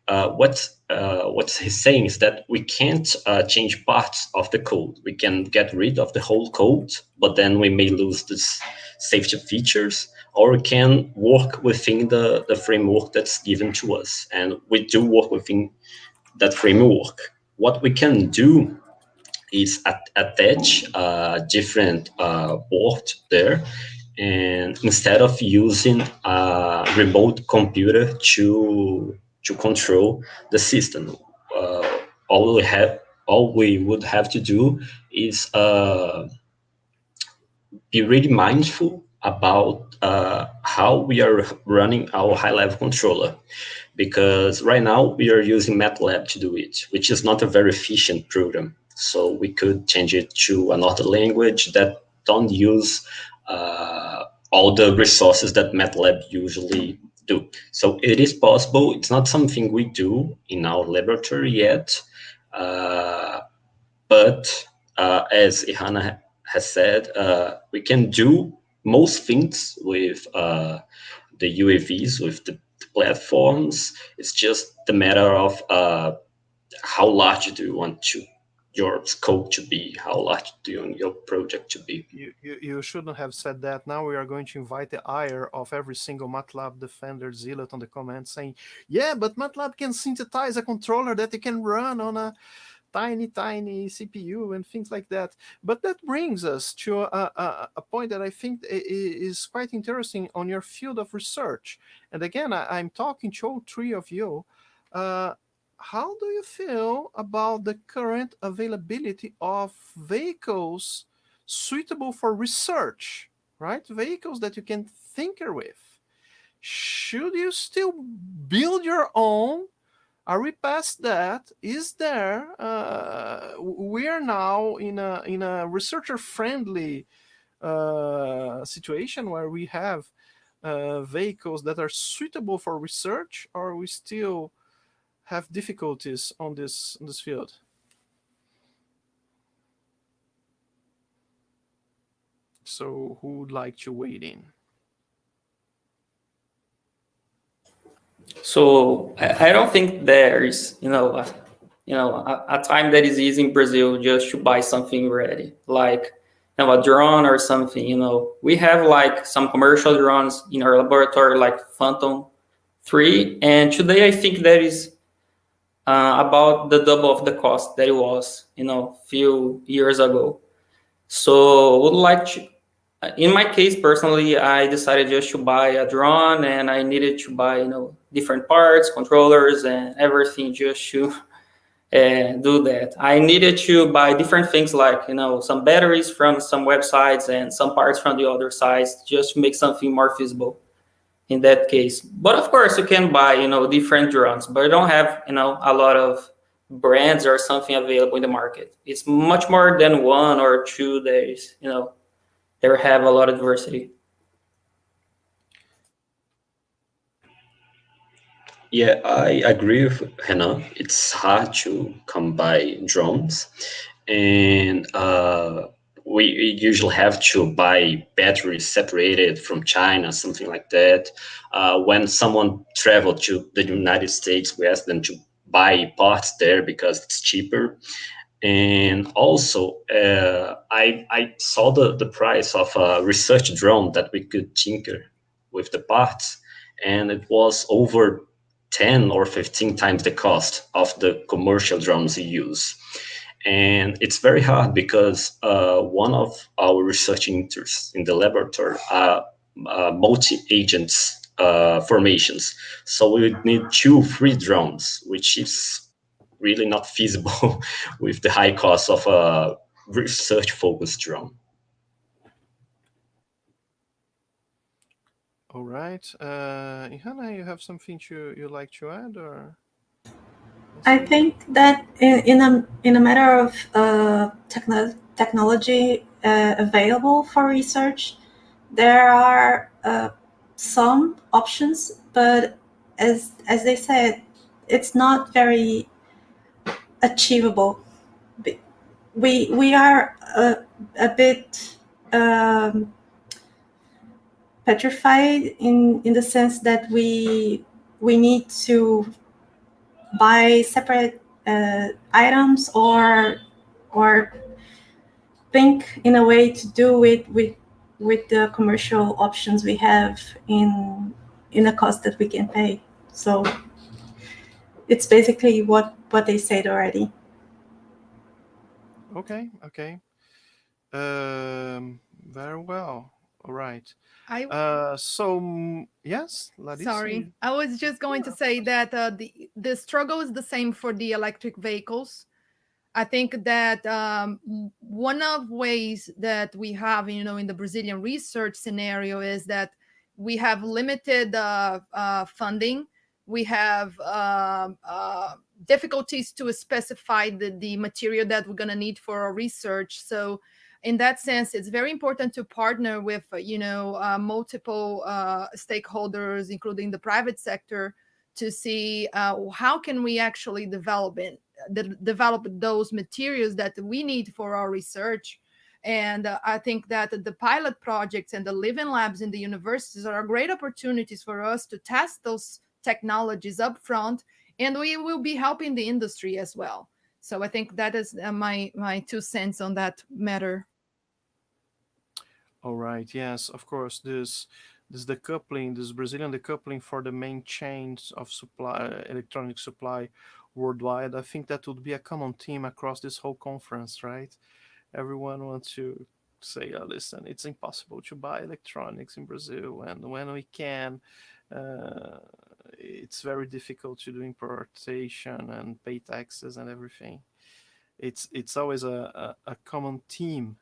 S9: What he's saying is that we can't change parts of the code. We can get rid of the whole code, but then we may lose this safety features, or we can work within the framework that's given to us. And we do work within that framework. What we can do is attach a different port there, and instead of using a remote computer to control the system, all we would have to do is be really mindful about how we are running our high-level controller, because right now we are using MATLAB to do it, which is not a very efficient program. So we could change it to another language that don't use all the resources that MATLAB usually do. So it is possible. It's not something we do in our laboratory yet, but as Ihana has said, we can do most things with the UAVs, with the platforms. It's just the matter of how large do you want your scope to be, how large do you want your project to be.
S8: You shouldn't have said that. Now we are going to invite the ire of every single MATLAB defender zealot on the comment saying, yeah, but MATLAB can synthesize a controller that you can run on a tiny CPU and things like that. But that brings us to a point that I think is quite interesting on your field of research. And again, I'm talking to all three of you. How do you feel about the current availability of vehicles suitable for research, right? Vehicles that you can tinker with. Should you still build your own? Are we past that? Is there? We are now in a researcher-friendly situation where we have vehicles that are suitable for research, or we still have difficulties on this field? So who would like to weigh in?
S6: So I don't think there's, a time that is easy in Brazil just to buy something ready, like a drone or something. We have like some commercial drones in our laboratory, like Phantom 3, and today I think that is about the double of the cost that it was, few years ago. So would like to, in my case personally, I decided just to buy a drone, and I needed to buy, different parts, controllers, and everything just to do that. I needed to buy different things like, some batteries from some websites and some parts from the other sites just to make something more feasible in that case. But of course you can buy, different drones, but I don't have, a lot of brands or something available in the market. It's much more than one or two days, they have a lot of diversity.
S9: Yeah, I agree with Renan. It's hard to come by drones, and we usually have to buy batteries separated from China, something like that. When someone travel to the United States, we ask them to buy parts there because it's cheaper. And also, I saw the price of a research drone that we could tinker with the parts, and it was over 10 or 15 times the cost of the commercial drones we use. And it's very hard because one of our research interests in the laboratory are multi-agents formations. So we would need 2-3 drones, which is really not feasible with the high cost of a research-focused drone.
S8: All right. Ihana, you have something you like to add, or?
S7: I think that in a matter of technology available for research, there are some options, but as they said, it's not very achievable. We are a bit petrified in the sense that we need to buy separate items or think in a way to do it with the commercial options we have in a cost that we can pay. So it's basically what they said already.
S8: Okay. Very well. All right. So yes, Larissa.
S2: Sorry, I was just going to say that the struggle is the same for the electric vehicles. I think that one of ways that we have, in the Brazilian research scenario is that we have limited funding. We have difficulties to specify the material that we're going to need for our research. So in that sense, it's very important to partner with, multiple stakeholders, including the private sector, to see how can we actually develop those materials that we need for our research. And I think that the pilot projects and the living labs in the universities are great opportunities for us to test those technologies up front, and we will be helping the industry as well. So I think that is my 2 cents on that matter.
S8: All right. Yes, of course. This decoupling, this Brazilian decoupling for the main chains of supply, electronic supply worldwide. I think that would be a common theme across this whole conference, right? Everyone wants to say, oh, listen, it's impossible to buy electronics in Brazil, and when we can, it's very difficult to do importation and pay taxes and everything. It's always a common theme.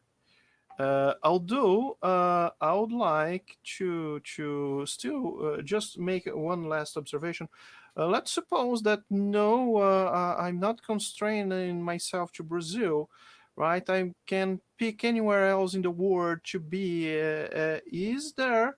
S8: Although I would like to still just make one last observation. Let's suppose that no, I'm not constraining myself to Brazil, right? I can pick anywhere else in the world to be. Is there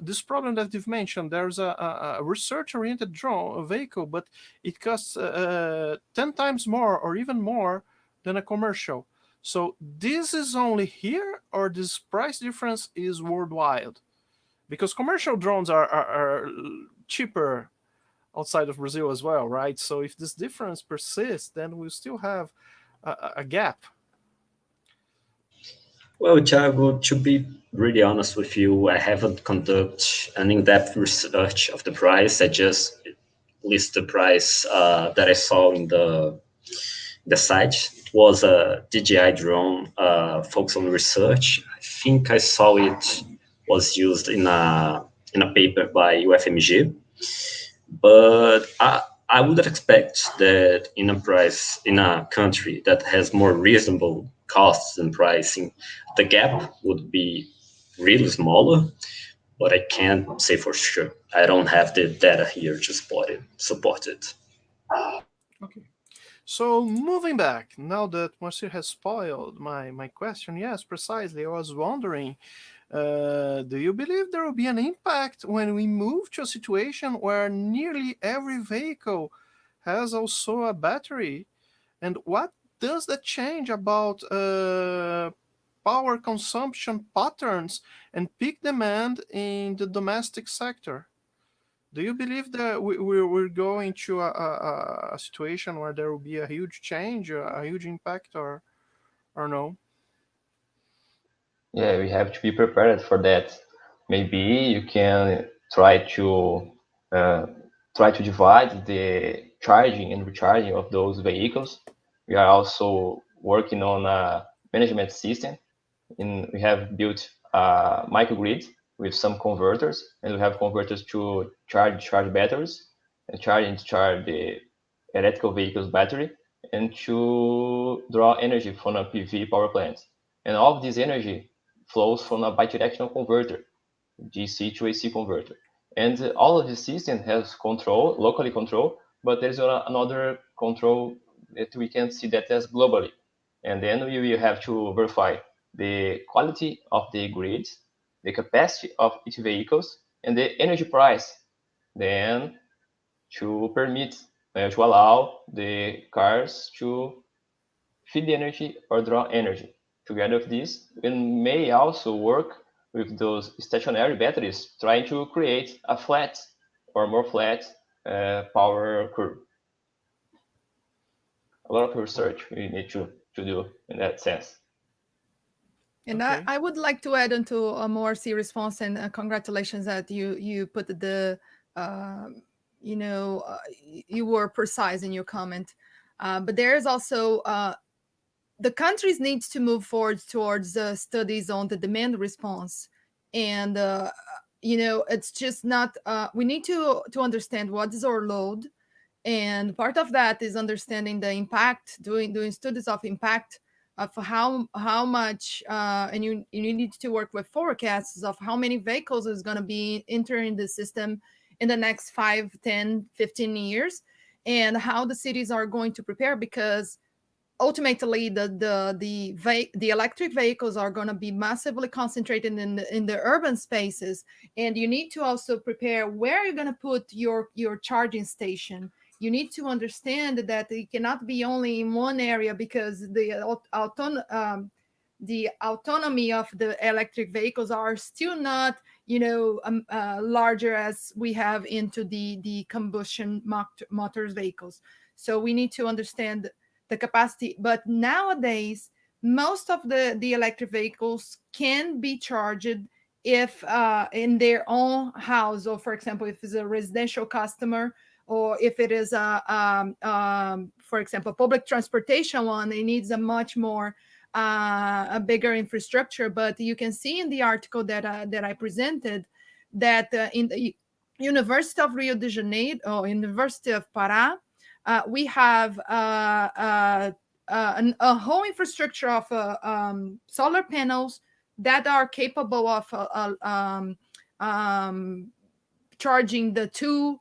S8: this problem that you've mentioned? There's a research-oriented drone vehicle, but it costs 10 times more or even more than a commercial. So this is only here, or this price difference is worldwide? Because commercial drones are cheaper outside of Brazil as well, right? So if this difference persists, then we still have a gap.
S9: Well, Thiago, to be really honest with you, I haven't conducted an in-depth research of the price. I just list the price that I saw in the site. It was a DJI drone focused on research. I think I saw it was used in a paper by UFMG. But I would expect that in a country that has more reasonable costs and pricing, the gap would be really smaller. But I can't say for sure. I don't have the data here to support it.
S8: Okay. So moving back, now that Marcel has spoiled my question, yes, precisely. I was wondering, do you believe there will be an impact when we move to a situation where nearly every vehicle has also a battery? And what does that change about power consumption patterns and peak demand in the domestic sector? Do you believe that we're going to a situation where there will be a huge change, a huge impact, or no?
S10: Yeah, we have to be prepared for that. Maybe you can try to divide the charging and recharging of those vehicles. We are also working on a management system, and we have built a microgrid with some converters, and we have converters to charge batteries and charge the electrical vehicles battery, and to draw energy from a PV power plant. And all of this energy flows from a bidirectional converter, DC to AC converter. And all of the system has control, locally control, but there's another control that we can see that as globally. And then we will have to verify the quality of the grid, the capacity of each vehicles, and the energy price. Then to permit, to allow the cars to feed the energy or draw energy. Together with this, we may also work with those stationary batteries, trying to create a flat or more flat power curve. A lot of research we need to do in that sense.
S2: And
S8: Okay.
S2: I would like to add into a more serious response, and congratulations that you put the you were precise in your comment. But there is also the countries needs to move forward towards studies on the demand response, and it's just not. We need to understand what is our load, and part of that is understanding the impact, doing studies of impact of how much, and you need to work with forecasts of how many vehicles is going to be entering the system in the next 5, 10, 15 years, and how the cities are going to prepare, because ultimately the electric vehicles are going to be massively concentrated in the urban spaces, and you need to also prepare where you're going to put your charging station. You need to understand that it cannot be only in one area, because the autonomy of the electric vehicles are still not larger as we have into the combustion motors vehicles. So we need to understand the capacity. But nowadays, most of the electric vehicles can be charged if in their own house, or for example, if it's a residential customer, or if it is for example, public transportation one, it needs a much more a bigger infrastructure. But you can see in the article that I presented that in the University of Rio de Janeiro or University of Pará, we have a whole infrastructure of solar panels that are capable of charging the two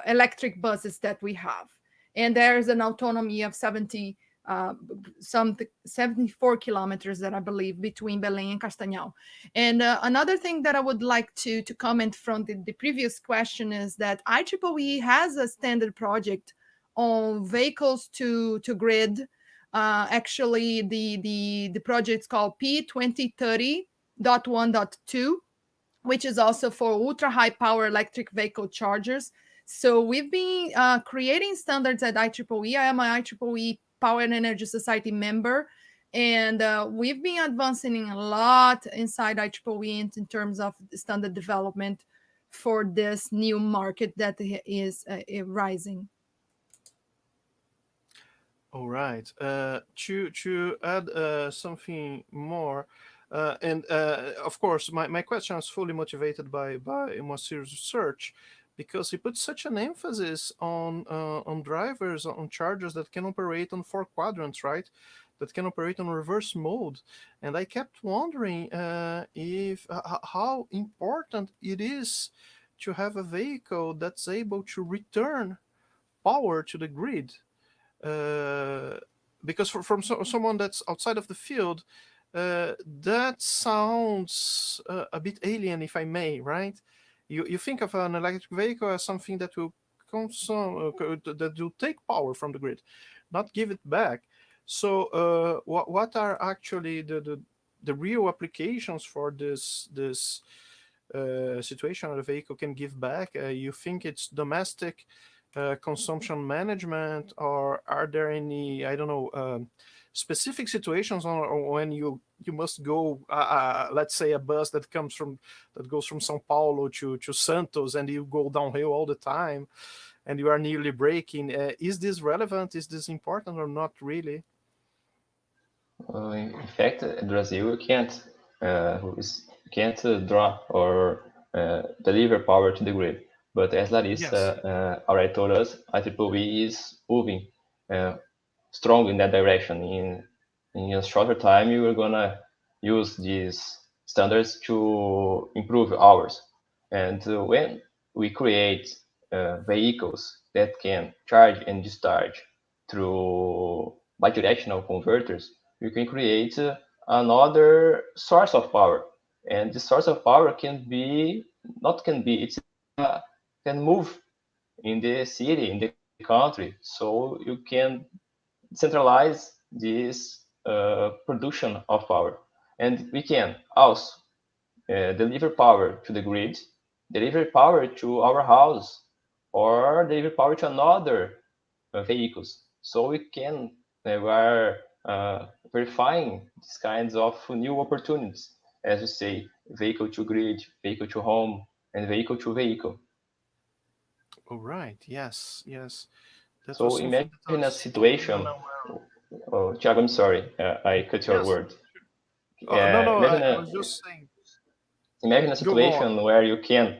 S2: electric buses that we have. And there's an autonomy of 74 kilometers that I believe between Belém and Castanhal. And another thing that I would like to comment from the previous question is that IEEE has a standard project on vehicles to grid. Actually, the project's called P2030.1.2, which is also for ultra high power electric vehicle chargers. So we've been creating standards at IEEE. I am an IEEE Power and Energy Society member, and we've been advancing a lot inside IEEE in terms of standard development for this new market that is rising.
S8: All right. To add something more, and of course, my question is fully motivated by Moacir's research, because he puts such an emphasis on drivers, on chargers that can operate on 4 quadrants, right? That can operate on reverse mode. And I kept wondering if how important it is to have a vehicle that's able to return power to the grid. Because from someone that's outside of the field, that sounds a bit alien, if I may, right? You think of an electric vehicle as something that will consume, that will take power from the grid, not give it back. So what are actually the real applications for this situation where a vehicle can give back? You think it's domestic consumption management, or are there any, I don't know, specific situations or when you must go, let's say a bus that goes from São Paulo to Santos, and you go downhill all the time and you are nearly braking? Is this relevant? Is this important or not really?
S10: In fact, in Brazil, you can't draw or deliver power to the grid. But as Larissa already told us, IEEE is moving strong in that direction. In a shorter time, you are gonna use these standards to improve ours. And when we create vehicles that can charge and discharge through bidirectional converters, you can create another source of power. And the source of power can move in the city, in the country. So you can centralize this production of power. And we can also deliver power to the grid, deliver power to our house, or deliver power to another vehicles. So we are verifying these kinds of new opportunities, as you say, vehicle to grid, vehicle to home, and vehicle to vehicle.
S8: Oh, right. Yes. That
S10: so imagine a situation. Oh, Thiago, I'm sorry, I cut your word.
S8: No, I was just saying.
S10: Imagine a situation where you can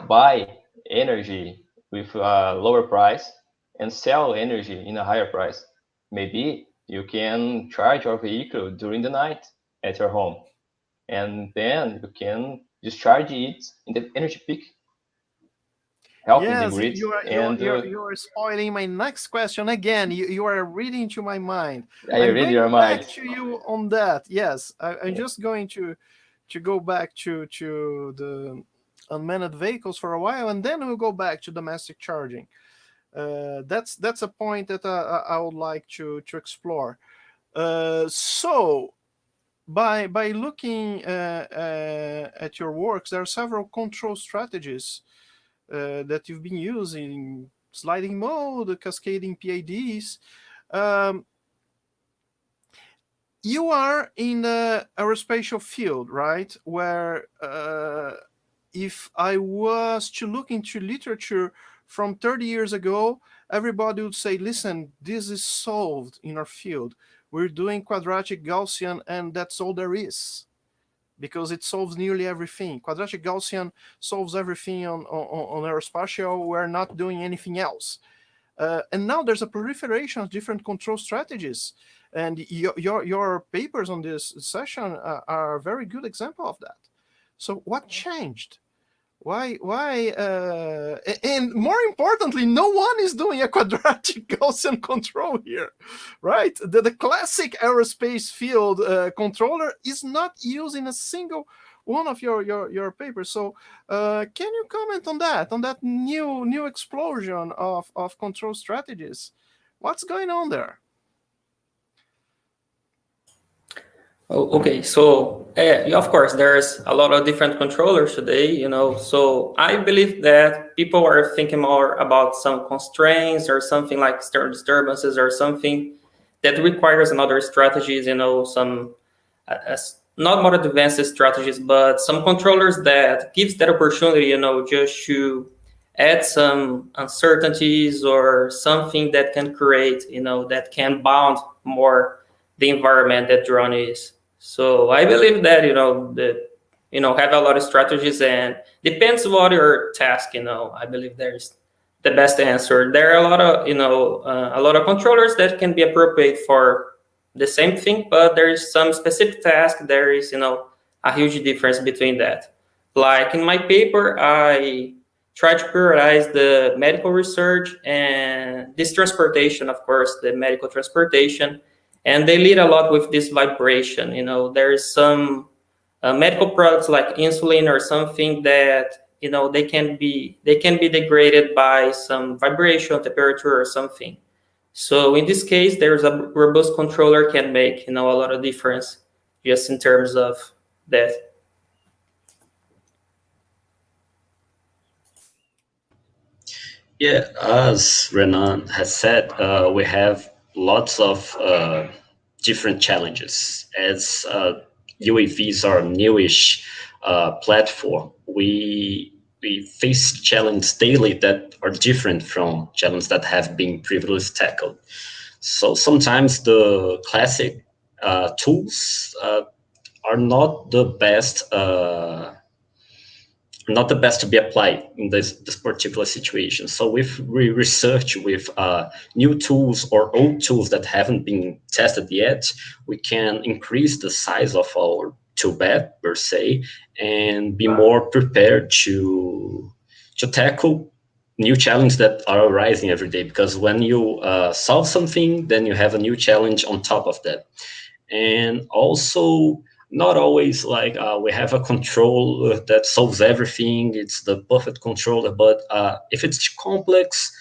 S10: buy energy with a lower price and sell energy in a higher price. Maybe you can charge your vehicle during the night at your home, and then you can discharge it in the energy peak, helping the grid.
S8: You are spoiling my next question again. You are reading to my mind.
S10: I'm reading your mind.
S8: Back to you on that. Yes, I'm just going to go back to the unmanned vehicles for a while, and then we'll go back to domestic charging. That's a point that I would like to explore. So by looking at your works, there are several control strategies that you've been using: sliding mode, cascading PIDs. You are in the aerospatial field, right? Where if I was to look into literature from 30 years ago, everybody would say, listen, this is solved in our field. We're doing quadratic Gaussian, and that's all there is, because it solves nearly everything. Quadratic Gaussian solves everything on aerospatial. We're not doing anything else. And now there's a proliferation of different control strategies. And your papers on this session are a very good example of that. So what changed? Why? And more importantly, no one is doing a quadratic Gaussian control here, right? The classic aerospace field controller is not used in a single one of your papers. So can you comment on that new explosion of control strategies? What's going on there?
S6: Oh, okay, so of course, there's a lot of different controllers today, you know, so I believe that people are thinking more about some constraints or something like external disturbances or something that requires another strategies, you know, some, not more advanced strategies, but some controllers that gives that opportunity, you know, just to add some uncertainties or something that can create, you know, that can bound more the environment that drone is. So I believe that, you know, have a lot of strategies and depends what your task, you know, I believe there's the best answer. There are a lot of, a lot of controllers that can be appropriate for the same thing, but there is some specific task. There is, you know, a huge difference between that. Like in my paper, I try to prioritize the medical research and this transportation, of course, the medical transportation. And they lead a lot with this vibration. You know, there is some medical products like insulin or something that, you know, they can be degraded by some vibration, temperature, or something. So in this case, there's a robust controller can make, you know, a lot of difference just in terms of that.
S9: Yeah, as Renan has said, we have lots of different challenges. As UAVs are a newish platform, we face challenges daily that are different from challenges that have been previously tackled. So sometimes the classic tools are not the best. Not the best to be applied in this particular situation. So if we research with new tools or old tools that haven't been tested yet, we can increase the size of our tool bed per se and be more prepared to tackle new challenges that are arising every day. Because when you solve something, then you have a new challenge on top of that. And also, not always like we have a controller that solves everything. It's the perfect controller, but if it's complex,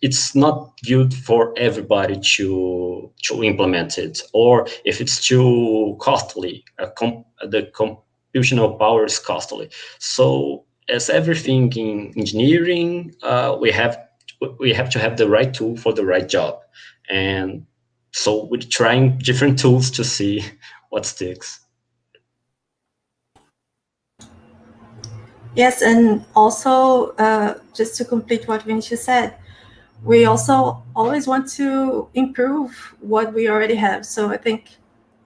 S9: it's not good for everybody to implement it. Or if it's too costly, the computational power is costly. So as everything in engineering, we have to have the right tool for the right job. And so we're trying different tools to see what sticks.
S7: Yes, and also just to complete what Vinícius said, we also always want to improve what we already have. So I think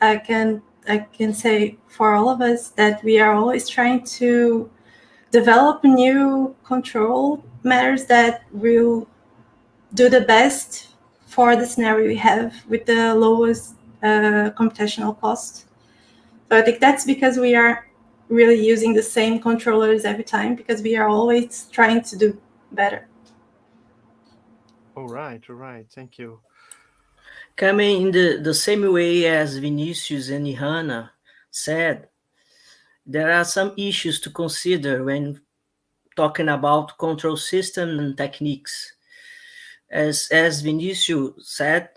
S7: I can say for all of us that we are always trying to develop new control matters that will do the best for the scenario we have with the lowest computational cost. So I think that's because we are really using the same controllers every time, because we are always trying to do better.
S8: All right, thank you.
S1: Coming in the same way as Vinícius and Ihana said, there are some issues to consider when talking about control system and techniques. As Vinícius said,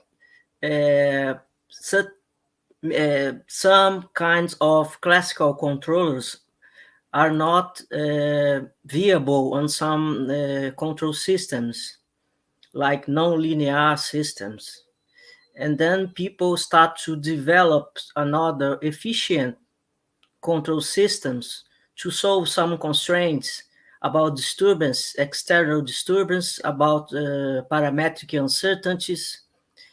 S1: some kinds of classical controllers are not viable on some control systems, like non-linear systems. And then people start to develop another efficient control systems to solve some constraints about disturbance, external disturbance, about parametric uncertainties,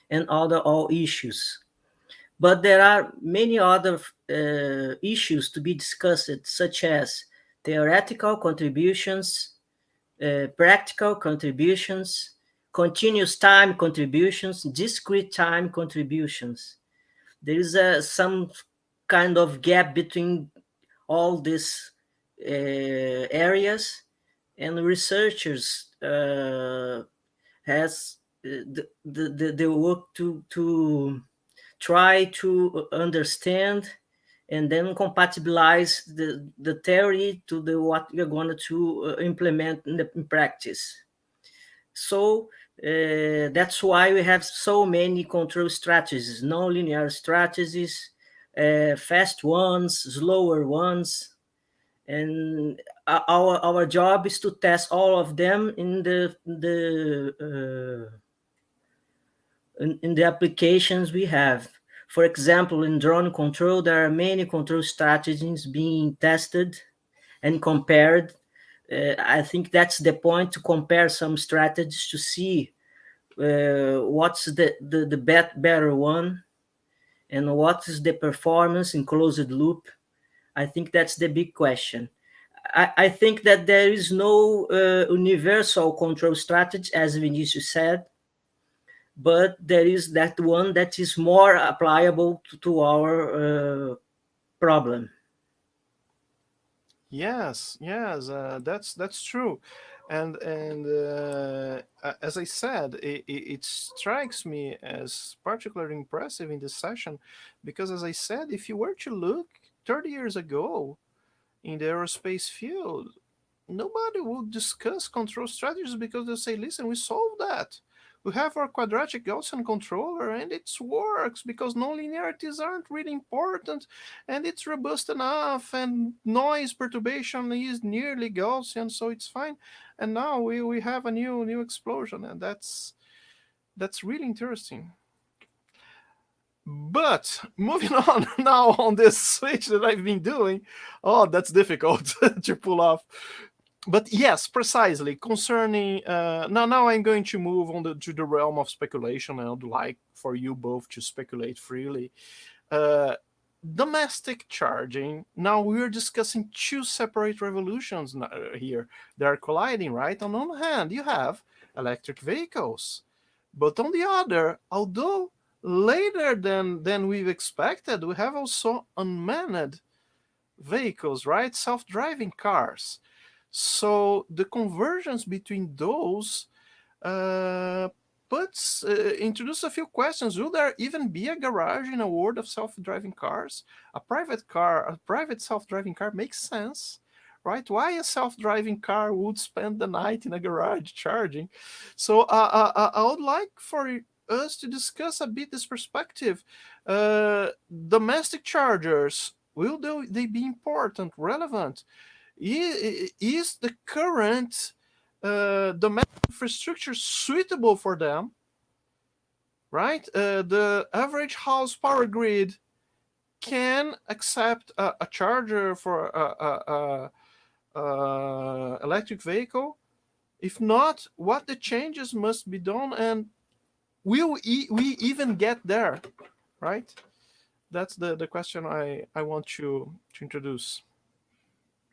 S1: and all issues. But there are many other issues to be discussed, such as theoretical contributions, practical contributions, continuous time contributions, discrete time contributions. There is some kind of gap between all these areas, and researchers has the work to try to understand and then compatibilize the theory to what we're going to implement in practice. So That's why we have so many control strategies, non-linear strategies, fast ones, slower ones, and our job is to test all of them in the applications we have. For example, in drone control, there are many control strategies being tested and compared. I think that's the point, to compare some strategies to see what's the better one and what is the performance in closed loop. I think that's the big question. I think that there is no universal control strategy, as Vinícius said, but there is that one that is more applicable to our problem.
S8: Yes, that's true, and as I said, it strikes me as particularly impressive in this session, because as I said, if you were to look 30 years ago in the aerospace field, nobody would discuss control strategies, because they'll say, listen, we solved that. We have our quadratic Gaussian controller and it works because nonlinearities aren't really important and it's robust enough and noise perturbation is nearly Gaussian, so it's fine. And now we have a new explosion, and that's really interesting. But moving on now on this switch that I've been doing, oh, that's difficult to pull off. But yes, precisely concerning now I'm going to move on to the realm of speculation. I would like for you both to speculate freely. Domestic charging. Now we're discussing two separate revolutions here. They're colliding, right? On one hand, you have electric vehicles, but on the other, although later than we've expected, we have also unmanned vehicles, right? Self-driving cars. So the convergence between those introduce a few questions. Will there even be a garage in a world of self-driving cars? A private self-driving car makes sense, right? Why a self-driving car would spend the night in a garage charging? So I would like for us to discuss a bit this perspective. Domestic chargers, will they be important, relevant? Is the current domestic infrastructure suitable for them, right? The average house power grid can accept a charger for a electric vehicle. If not, what the changes must be done, and will we even get there, right? That's the question I want to introduce.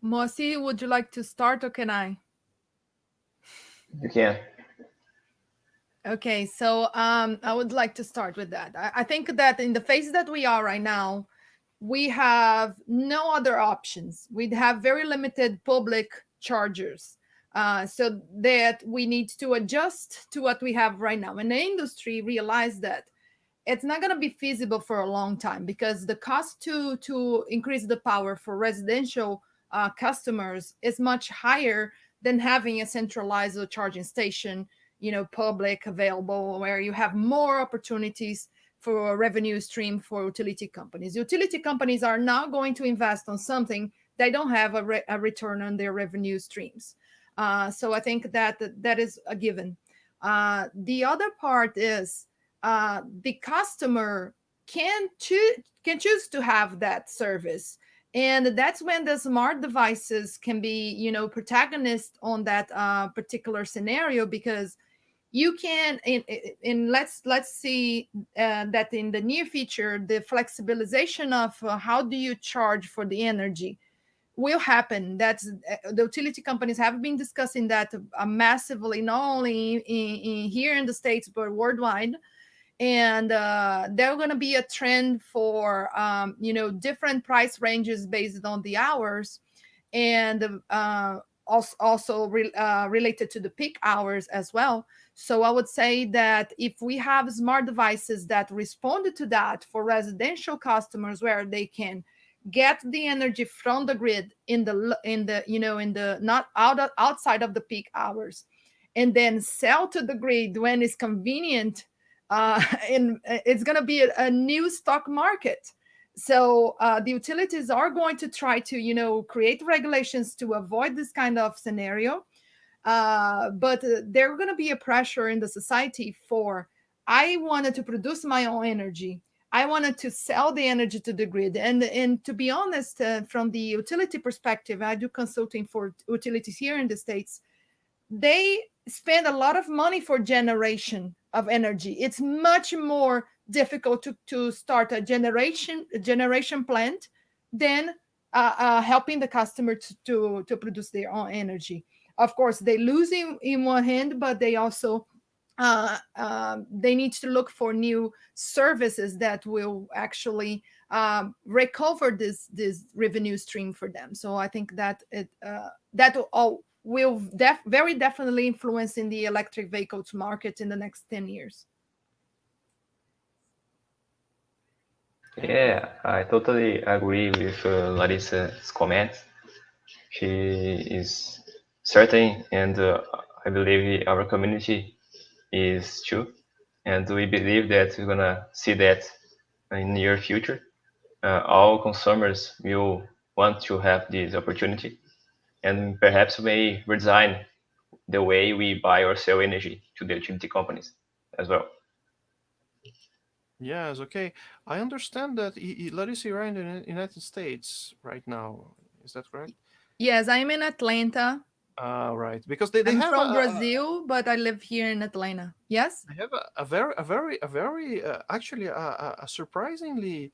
S2: Moacir, would you like to start or can I?
S10: You can.
S2: Okay, so I would like to start with that. I think that in the phase that we are right now, we have no other options. We have very limited public chargers, so that we need to adjust to what we have right now. And the industry realized that it's not going to be feasible for a long time, because the cost to increase the power for residential customers is much higher than having a centralized charging station, public available, where you have more opportunities for a revenue stream for utility companies. Utility companies are not going to invest on something they don't have a return on their revenue streams. So I think that is a given. The other part is the customer can choose to have that service, and that's when the smart devices can be protagonist on that particular scenario, because you can let's see that in the near future, the flexibilization of how do you charge for the energy will happen. That's the utility companies have been discussing that massively, not only in here in the States but worldwide. And there's going to be a trend for different price ranges based on the hours, and also related to the peak hours as well. So I would say that if we have smart devices that responded to that for residential customers, where they can get the energy from the grid in the not outside of the peak hours, and then sell to the grid when it's convenient, and it's going to be a new stock market. So the utilities are going to try to, create regulations to avoid this kind of scenario. But there's going to be a pressure in the society for, I wanted to produce my own energy. I wanted to sell the energy to the grid. And to be honest, from the utility perspective, I do consulting for utilities here in the States. They spend a lot of money for generation of energy. It's much more difficult to start a generation plant than helping the customer to produce their own energy. Of course, they lose in one hand, but they also they need to look for new services that will actually recover this revenue stream for them. So I think that that will very definitely influence in the electric vehicles market in the next 10 years.
S10: Yeah, I totally agree with Larissa's comments. She is certain, and I believe our community is too. And we believe that we're gonna see that in the near future. All consumers will want to have this opportunity, and perhaps may redesign the way we buy or sell energy to the utility companies as well.
S8: Yes, okay. I understand that Larissa, you're in the United States right now. Is that correct?
S2: Yes, I'm in Atlanta.
S8: Right, because they
S2: I'm
S8: have
S2: from Brazil, but I live here in Atlanta. Yes,
S8: they have a very actually a surprisingly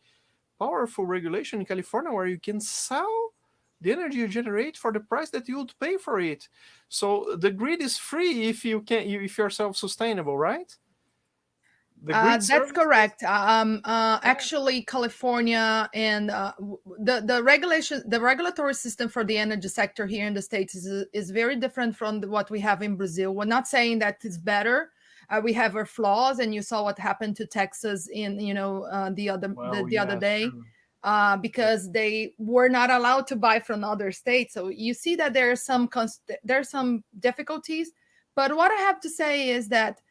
S8: powerful regulation in California where you can sell the energy you generate for the price that you would pay for it. So the grid is free if if you're self-sustainable, right?
S2: that's correct. Actually, California and the regulatory system for the energy sector here in the States is very different from what we have in Brazil. We're not saying that it's better. We have our flaws, and you saw what happened to Texas in the other day. Because they were not allowed to buy from other states. So you see that there are some difficulties. But what I have to say is that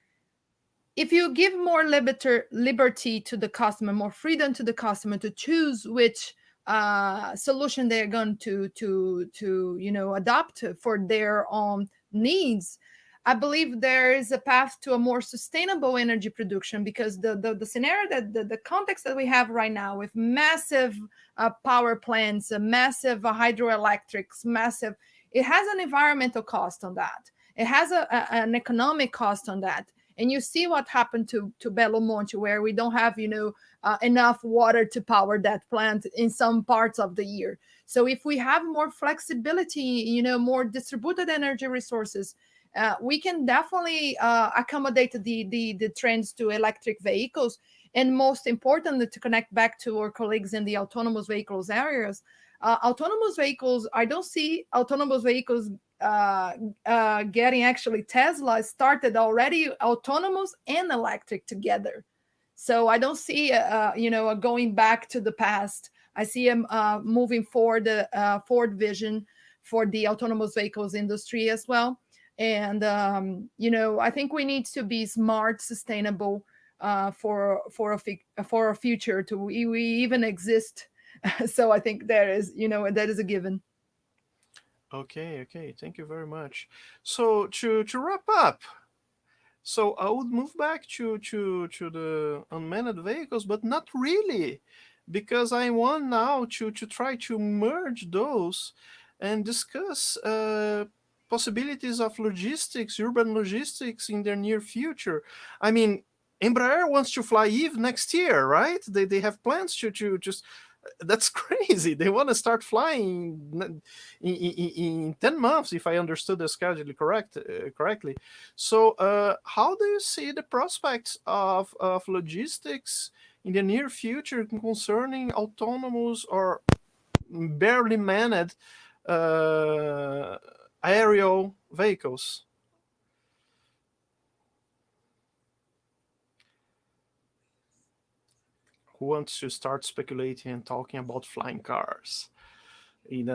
S2: if you give more liberty to the customer, more freedom to the customer to choose which solution they're going to adopt for their own needs, I believe there is a path to a more sustainable energy production, because the scenario the context that we have right now with massive power plants, massive hydroelectrics, it has an environmental cost on that. It has an economic cost on that. And you see what happened to Belo Monte, where we don't have enough water to power that plant in some parts of the year. So if we have more flexibility, more distributed energy resources, we can definitely accommodate the trends to electric vehicles. And most importantly, to connect back to our colleagues in the autonomous vehicles areas, autonomous vehicles, I don't see autonomous vehicles getting, actually Tesla started already autonomous and electric together. So I don't see going back to the past. I see him moving forward, forward vision for the autonomous vehicles industry as well. And I think we need to be smart, sustainable for a future to we even exist. So I think that is a given.
S8: Okay, thank you very much. So to wrap up, so I would move back to the unmanned vehicles, but not really, because I want now to try to merge those and discuss possibilities of logistics, urban logistics in the near future. I mean, Embraer wants to fly Eve next year, right? They have plans to just. That's crazy. They want to start flying in 10 months, if I understood the schedule correctly. So how do you see the prospects of logistics in the near future concerning autonomous or barely manned aerial vehicles? Who wants to start speculating and talking about flying cars in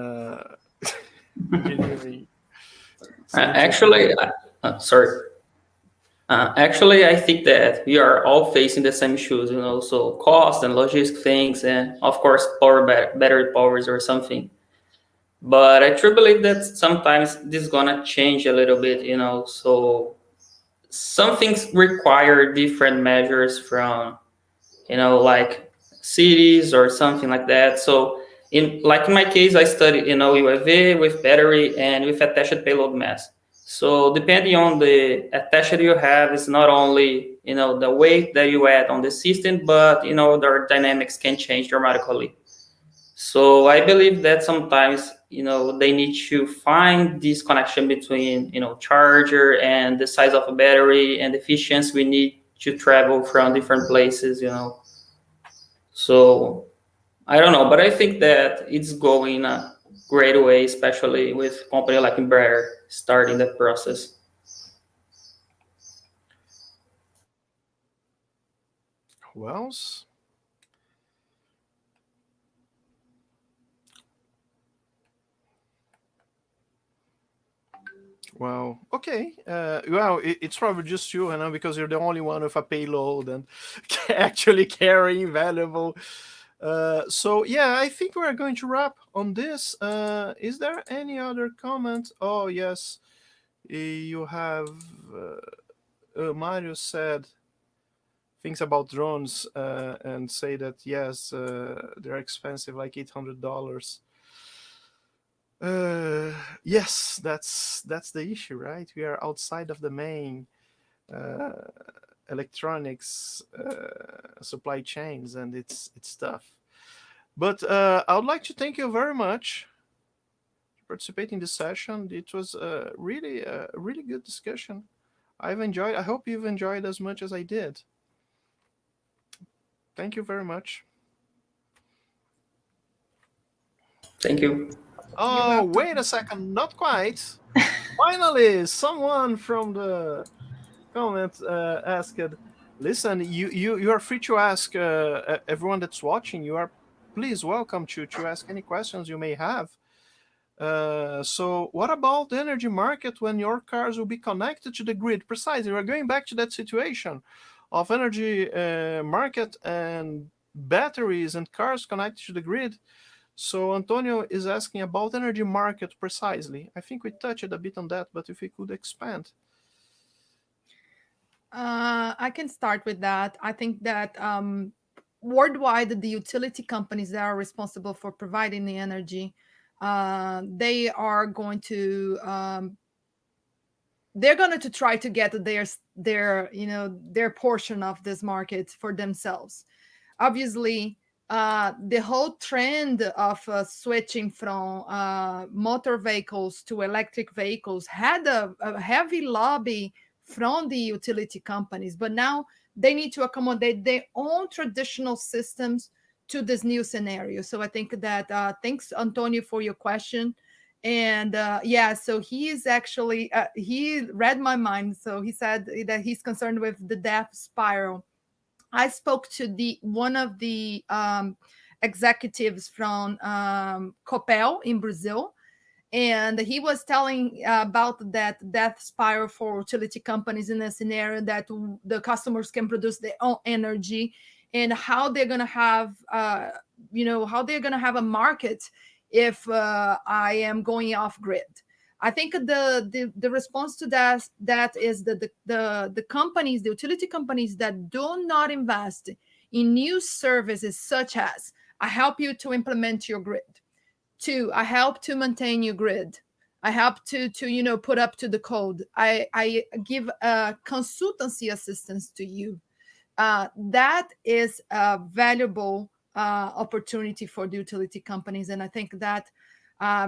S8: engineering?
S9: Actually,
S6: Sorry. Actually, I think that we are all facing the same issues, so cost and logistic things, and of course, battery powers or something. But I truly believe that sometimes this is gonna change a little bit, so some things require different measures from, like cities or something like that. So in my case, I studied, UAV with battery and with attached payload mass. So depending on the attached you have, it's not only, the weight that you add on the system, but, their dynamics can change dramatically. So I believe that sometimes, they need to find this connection between, charger and the size of a battery and the efficiency we need to travel from different places, So I don't know, but I think that it's going a great way, especially with a company like Embraer starting that process.
S8: Who else? Well, okay. Well, it's probably just you, because you're the only one with a payload and actually carrying valuable. So yeah, I think we're going to wrap on this. Is there any other comment? Oh yes, you have. Mario said things about drones and say that yes, they're expensive, like $800. Yes, that's the issue, right? We are outside of the main electronics supply chains, and it's tough. But I would like to thank you very much for participating in this session. It was really a really good discussion. I've enjoyed. I hope you've enjoyed as much as I did. Thank you very much.
S6: Thank you.
S8: Oh, wait a second, not quite. Finally, someone from the comment asked, listen, you are free to ask everyone that's watching. You are please welcome to ask any questions you may have. So what about the energy market when your cars will be connected to the grid? Precisely, we're going back to that situation of energy market and batteries and cars connected to the grid. So Antonio is asking about energy market precisely. I think we touched a bit on that, but if we could expand.
S2: I can start with that. I think that worldwide, the utility companies that are responsible for providing the energy, they are going to try to get their portion of this market for themselves. Obviously, the whole trend of switching from motor vehicles to electric vehicles had a heavy lobby from the utility companies, but now they need to accommodate their own traditional systems to this new scenario. So I think that thanks, Antonio, for your question. And yeah, so he is actually he read my mind. So he said that he's concerned with the death spiral. I spoke to one of the executives from Copel in Brazil, and he was telling about that death spiral for utility companies in a scenario that the customers can produce their own energy, and how they're going to have, how they're going to have a market if I am going off grid. I think the response to that is that the companies, the utility companies that do not invest in new services such as I help you to implement your grid. 2, I help to maintain your grid. I help to put up to the code. I give consultancy assistance to you. That is a valuable opportunity for the utility companies, and I think that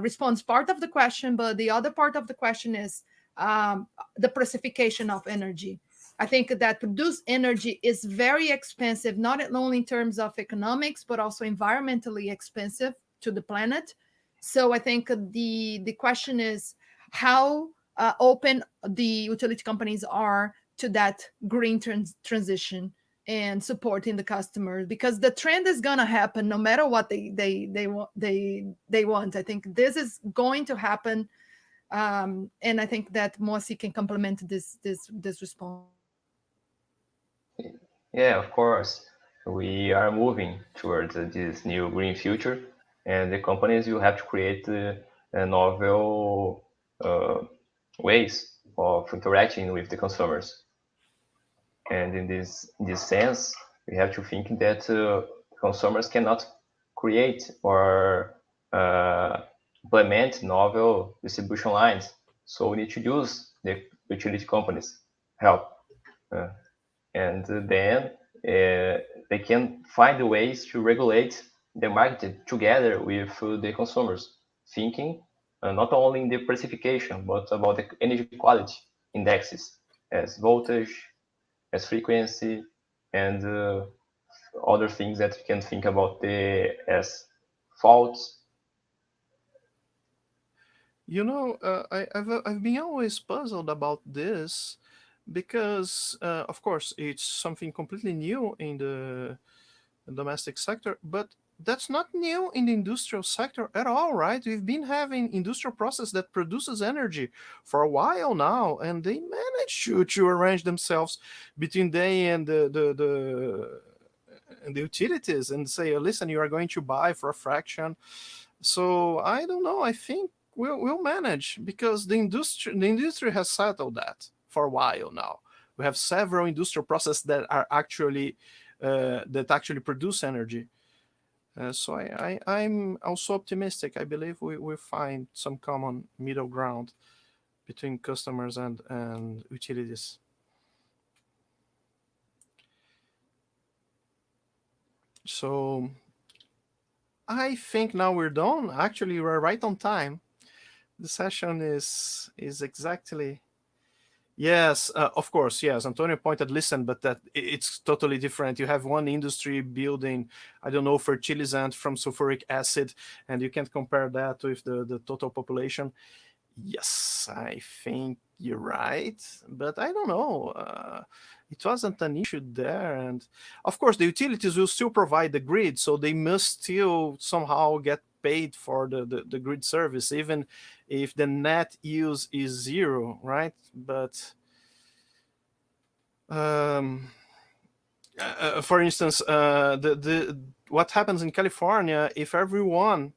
S2: responds part of the question, but the other part of the question is the precification of energy. I think that produced energy is very expensive, not only in terms of economics, but also environmentally expensive to the planet. So I think the question is how open the utility companies are to that green transition and supporting the customers, because the trend is going to happen no matter what they want. I think this is going to happen And I think that Moacir can complement this response.
S10: Yeah, of course. We are moving towards this new green future, and the companies will have to create novel ways of interacting with the consumers. And in this sense, we have to think that consumers cannot create or implement novel distribution lines. So we need to use the utility companies' help. And then they can find ways to regulate the market together with the consumers, thinking not only in the precification, but about the energy quality indexes as voltage, as frequency, and other things that you can think about as faults.
S8: You know, I've been always puzzled about this because, of course, it's something completely new in the domestic sector, but that's not new in the industrial sector at all, right? We've been having industrial process that produces energy for a while now, and they manage to arrange themselves between they and the utilities and say, listen, you are going to buy for a fraction. So I don't know. I think we'll manage because the industry has settled that for a while now. We have several industrial processes that are actually produce energy. So I'm also optimistic. I believe we will find some common middle ground between customers and utilities. So I think now we're done. Actually, we're right on time. The session is exactly... Yes, of course, yes. Antonio pointed, listen, but that it's totally different. You have one industry building, I don't know, fertilizant from sulfuric acid, and you can't compare that with the total population. Yes, I think you're right, but I don't know. It wasn't an issue there. And of course, the utilities will still provide the grid, so they must still somehow get paid for the grid service, even if the net use is zero, right? But for instance, what happens in California, if everyone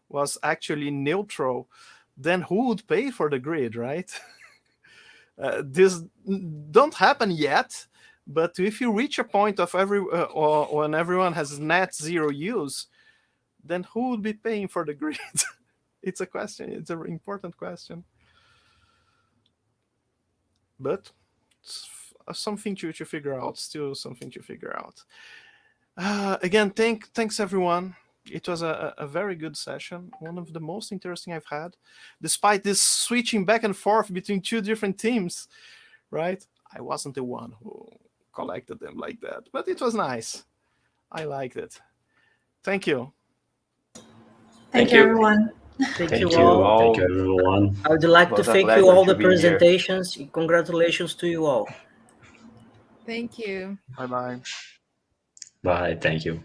S8: was actually neutral, then who would pay for the grid, right? This don't happen yet, but if you reach a point of when everyone has net zero use, then who would be paying for the grid? It's a question. It's an important question. But it's something to figure out. Still something to figure out. Again, thanks everyone. It was a very good session. One of the most interesting I've had, despite this switching back and forth between two different teams, right? I wasn't the one who collected them like that, but it was nice. I liked it. Thank you.
S11: Thank you, everyone.
S1: Thank you all.
S9: Thank you, everyone.
S1: I would like to thank you all the presentations. Congratulations to you all.
S2: Thank you.
S8: Bye-bye.
S9: Bye. Thank you.